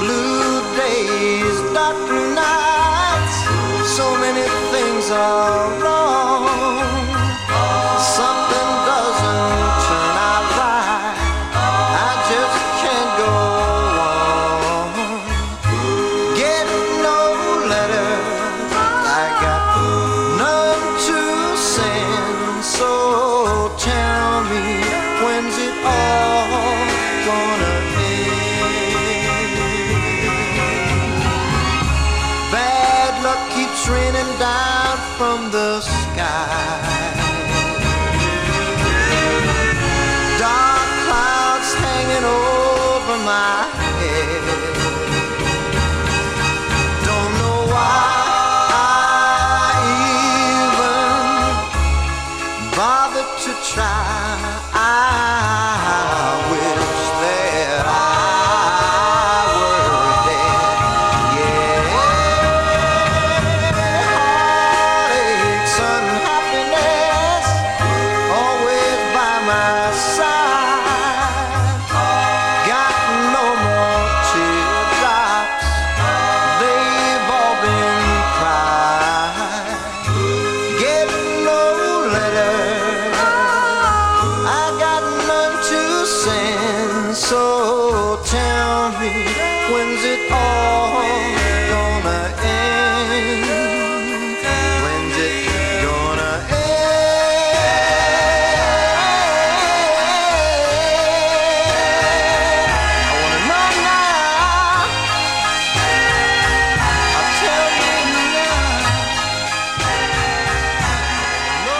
Blue days, dark blue nights, so many things are wrong. Something doesn't turn out right, I just can't go on. Get no letters, I got none to send, so tell me, when's it all gonna end? Bad luck keeps raining down from the sky. wish that I were dead. Yeah, heartaches, unhappiness, always by my side. Got no more teardrops, they've all been cried. Get no letter, I got none to send. So tell me, when's it all gonna end? When's it gonna end? I wanna know now. I'll tell you now. No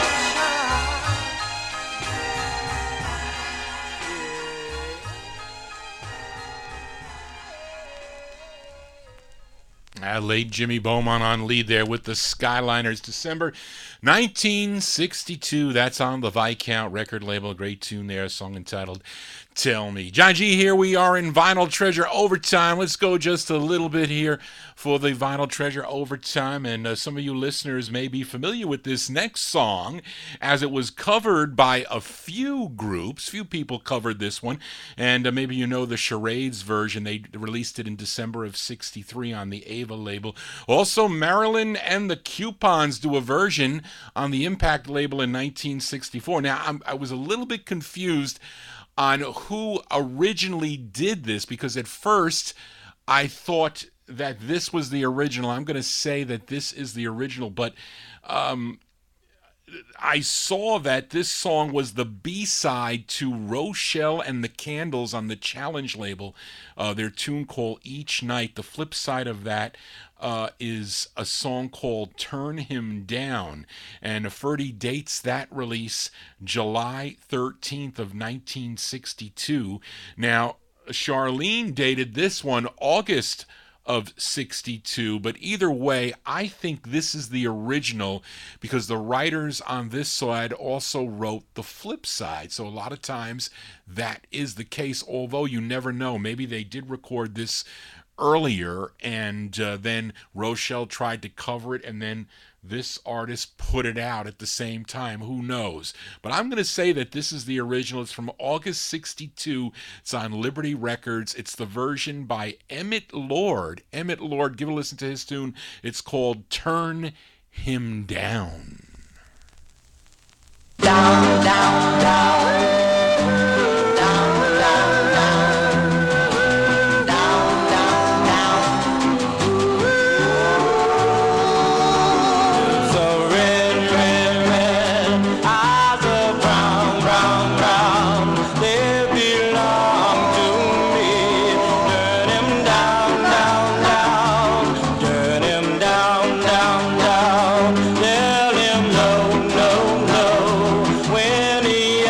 Late Jimmy Beaumont on lead there with the Skyliners. December 1962. That's on the Viscount record label. Great tune there. A song entitled Tell Me. John G, here we are in Vinyl Treasure Overtime. Let's go just a little bit here for the Vinyl Treasure Overtime. And some of you listeners may be familiar with this next song, as it was covered by a few groups. Few people covered this one. And maybe you know the Charades version. They released it in December of 63 on the Ava label. Also, Marilyn and the Coupons do a version on the Impact label in 1964. Now, I was a little bit confused on who originally did this, because at first I thought that this was the original. I'm going to say that this is the original, but I saw that this song was the B-side to Rochelle and the Candles on the Challenge label, their tune called Each Night. The flip side of that is a song called Turn Him Down, and Ferdy dates that release July 13th of 1962. Now, Charlene dated this one August of 62, but either way, I think this is the original, because the writers on this side also wrote the flip side. So a lot of times that is the case, although you never know. Maybe they did record this earlier, and then Rochelle tried to cover it, and then this artist put it out at the same time. Who knows? But I'm going to say that this is the original. It's from August 62. It's on Liberty Records. It's the version by Emmett Lord. Emmett Lord, give a listen to his tune. It's called Turn Him Down. Down, down, down. When he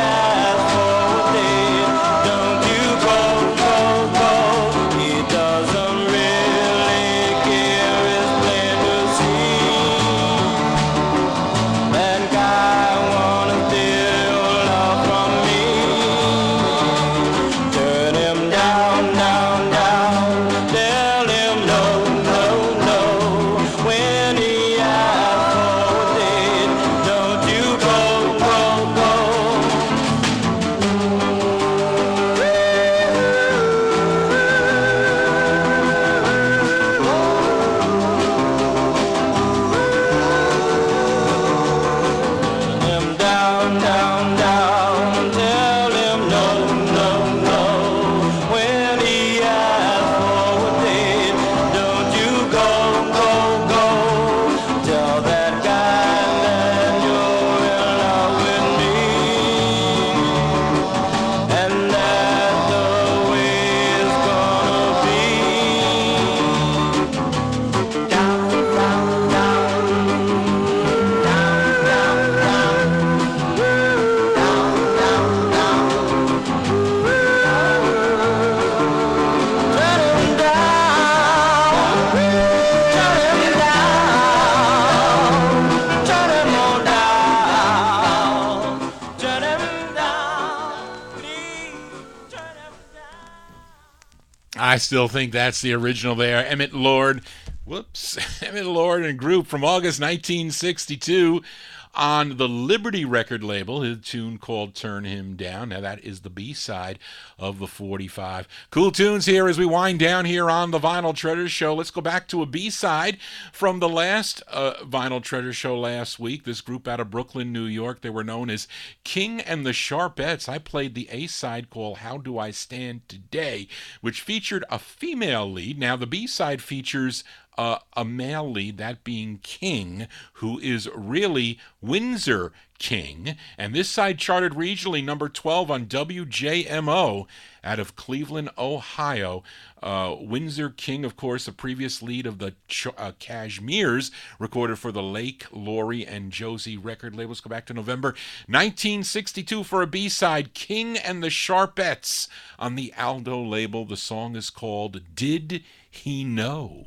I still think that's the original there. Emmett Lord. Whoops. Emmett Lord and group from August 1962 on the Liberty record label, his tune called Turn Him Down. Now that is the B-side of the 45. Cool tunes here as we wind down here on the Vinyl Treasures Show. Let's go back to a B-side from the last Vinyl Treasures Show last week. This group out of Brooklyn, New York, they were known as King and the Sharpettes. I played the A-side called How Do I Stand Today, which featured a female lead. Now the B-side features a male lead, that being King, who is really Windsor King. And this side charted regionally number 12 on WJMO out of Cleveland, Ohio. Windsor King, of course, a previous lead of the Cashmeres, recorded for the Lake, Laurie, and Josie record labels. Go back to November 1962 for a B-side, King and the Sharpettes on the Aldo label. The song is called Did He Know?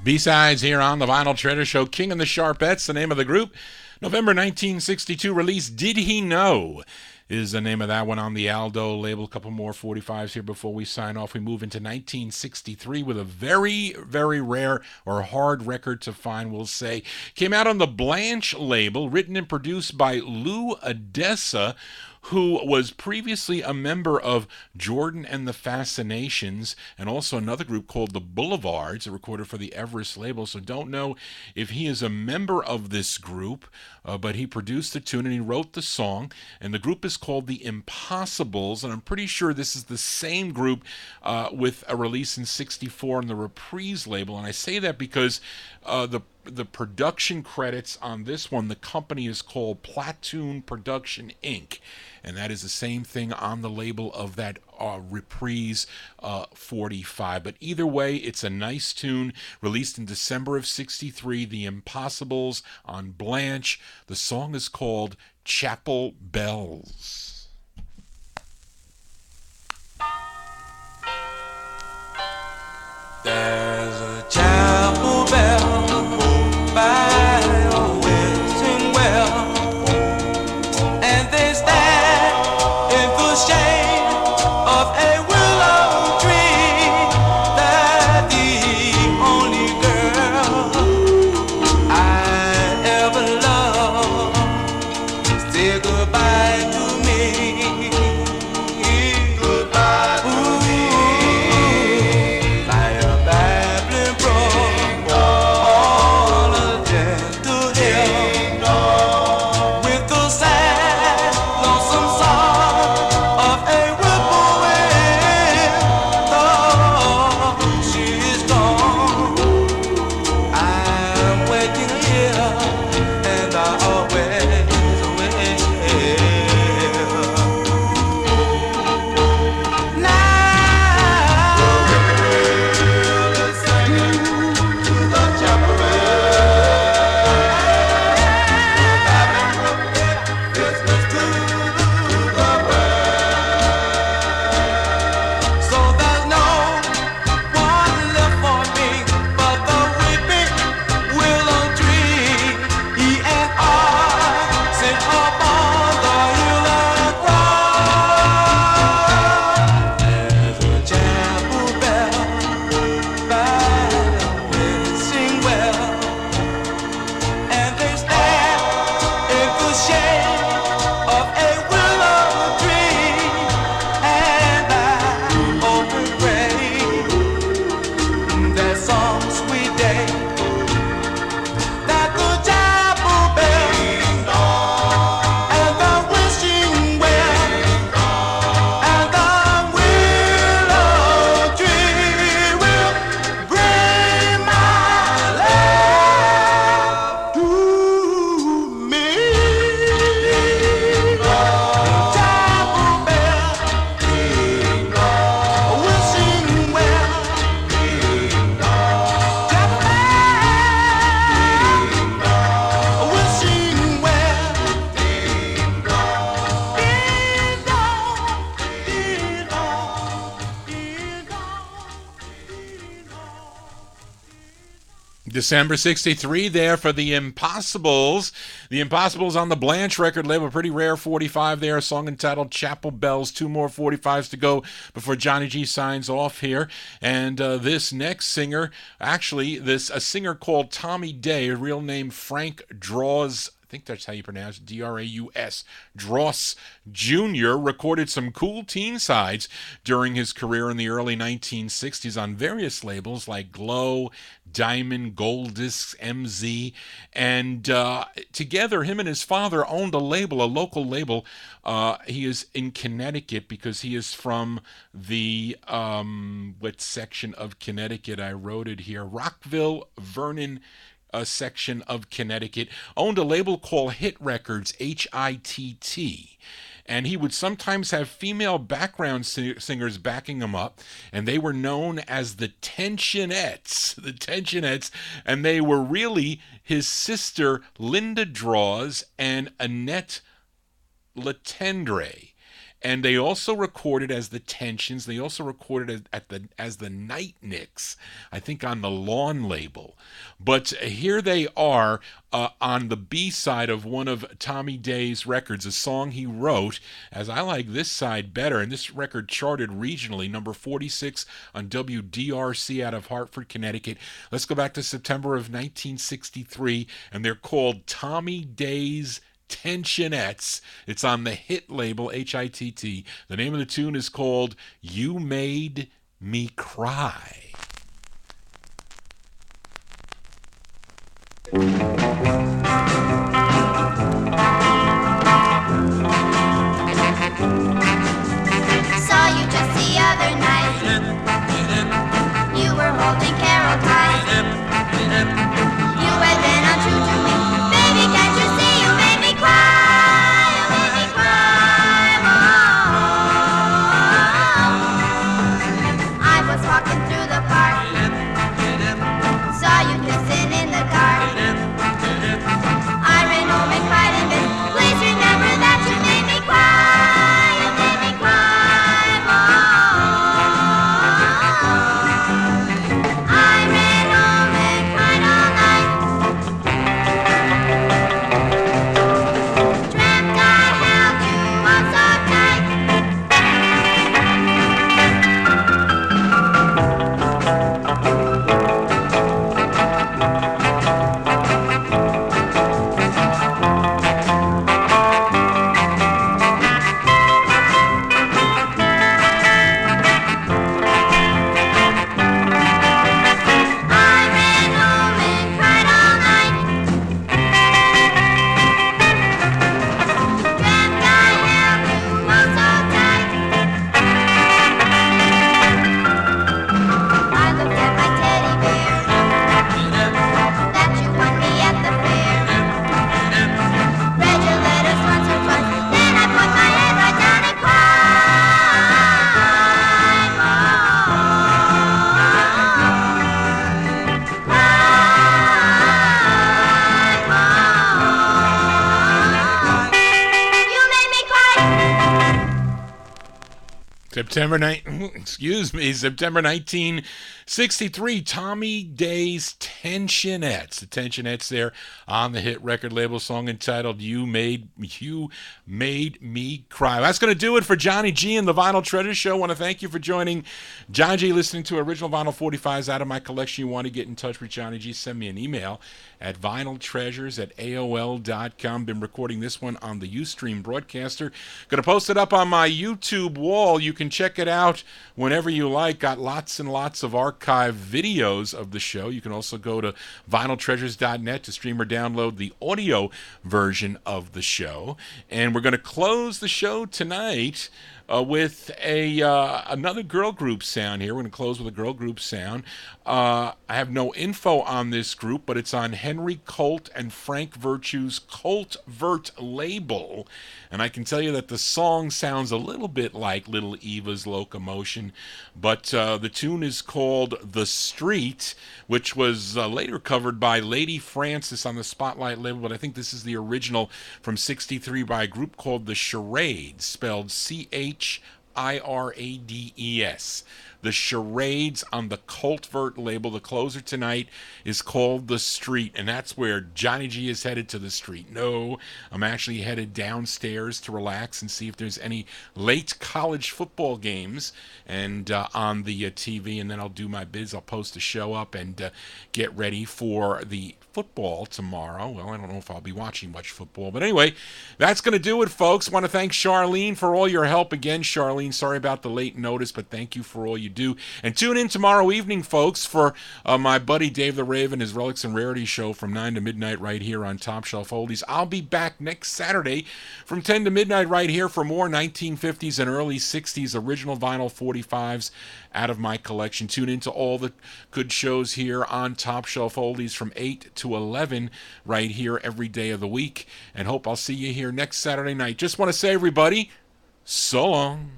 B-sides here on the Vinyl Treasure Show. King and the Sharpettes, the name of the group. November 1962 release, Did He Know? Is the name of that one on the Aldo label. A couple more 45s here before we sign off. We move into 1963 with a very, very rare or hard record to find, we'll say. Came out on the Blanche label, written and produced by Lou Odessa, who was previously a member of Jordan and the Fascinations, and also another group called the Boulevards, that recorded for the Everest label. So don't know if he is a member of this group, but he produced the tune and he wrote the song, and the group is called the Impossibles, and I'm pretty sure this is the same group with a release in '64 on the Reprise label. And I say that because the production credits on this one, the company is called Platoon Production Inc., and that is the same thing on the label of that Reprise 45. But either way, it's a nice tune, released in December of '63, The Impossibles on Blanche. The song is called Chapel Bells. There's a chapel bell by a wishing well, and they stand in the shade of a willow tree. That the only girl I ever loved say goodbye to me. December 63 there for the Impossibles. The Impossibles on the Blanche record label, pretty rare 45 there, a song entitled Chapel Bells. 2 more 45s to go before Johnny G signs off here. And this next singer, actually, a singer called Tommy Day, a real name Frank Draws, I think that's how you pronounce it, D-R-A-U-S, Dross Jr., recorded some cool teen sides during his career in the early 1960s on various labels like Glow, Diamond, Gold Discs, MZ, and together, him and his father owned a label, a local label. He is in Connecticut because he is from the, what section of Connecticut? I wrote it here, Rockville, Vernon, a section of Connecticut, owned a label called Hit Records, Hitt, and he would sometimes have female background singers backing him up, and they were known as the Tensionettes, and they were really his sister Linda Draws and Annette Latendre. And they also recorded as the Tensions. They also recorded as the Nightnicks, I think on the Lawn label. But here they are on the B-side of one of Tommy Day's records, a song he wrote, as I like this side better. And this record charted regionally, number 46 on WDRC out of Hartford, Connecticut. Let's go back to September of 1963, and they're called Tommy Day's Tensionettes. It's on the Hit label, Hitt. The name of the tune is called You Made Me Cry. Saw you just the other night. You were holding Carol tight. You had been untrue to me. Baby, can't you see you made me cry? You made me cry. Oh. I was walking through the park. Saw you kissing in the dark. I ran home and cried in bed. Please remember that you made me cry. You made me cry. Oh. I ran home and cried all night. Dreamt I held you all so tight. I ran home and cried all night. Dreamt I held you all so tight. I looked at my teddy bear that you won me at the fair. Read your letters once or twice, then I put my head right down and cried. You made me cry. September 1963, Tommy Day's Tensionettes. The Tensionettes there on the Hit record label, song entitled You Made Me Cry. That's going to do it for Johnny G and the Vinyl Treasure Show. I want to thank you for joining Johnny G, listening to original vinyl 45s out of my collection. You want to get in touch with Johnny G, send me an email at vinyltreasures@aol.com. Been recording this one on the Ustream broadcaster. Going to post it up on my YouTube wall. You can check it out whenever you like. Got lots and lots of archive videos of the show. You can also go to vinyltreasures.net to stream or download the audio version of the show. And we're going to close the show tonight with another girl group sound here. We're going to close with a girl group sound. I have no info on this group, but it's on Henry Colt and Frank Virtue's Colt Vert label. And I can tell you that the song sounds a little bit like Little Eva's Locomotion, but the tune is called The Street, which was later covered by Lady Francis on the Spotlight label, but I think this is the original from '63 by a group called The Charades, spelled Charades. The the charades on the Cultvert label. The closer tonight is called The Street, and that's where Johnny G is headed to the street. No, I'm actually headed downstairs to relax and see if there's any late college football games and on the TV, and then I'll do my biz. I'll post a show up and get ready for the football tomorrow. Well, I don't know if I'll be watching much football, but anyway, that's going to do it, folks. Want to thank Charlene for all your help again. Charlene, sorry about the late notice, but thank you for all you do. And tune in tomorrow evening, folks, for my buddy Dave the Raven, his Relics and Rarities show from 9 to midnight right here on Top Shelf Oldies. I'll be back next Saturday from 10 to midnight right here for more 1950s and early 60s original vinyl 45s out of my collection. Tune into all the good shows here on Top Shelf Oldies from 8 to 11 right here every day of the week, and hope I'll see you here next Saturday night. Just want to say, everybody, so long.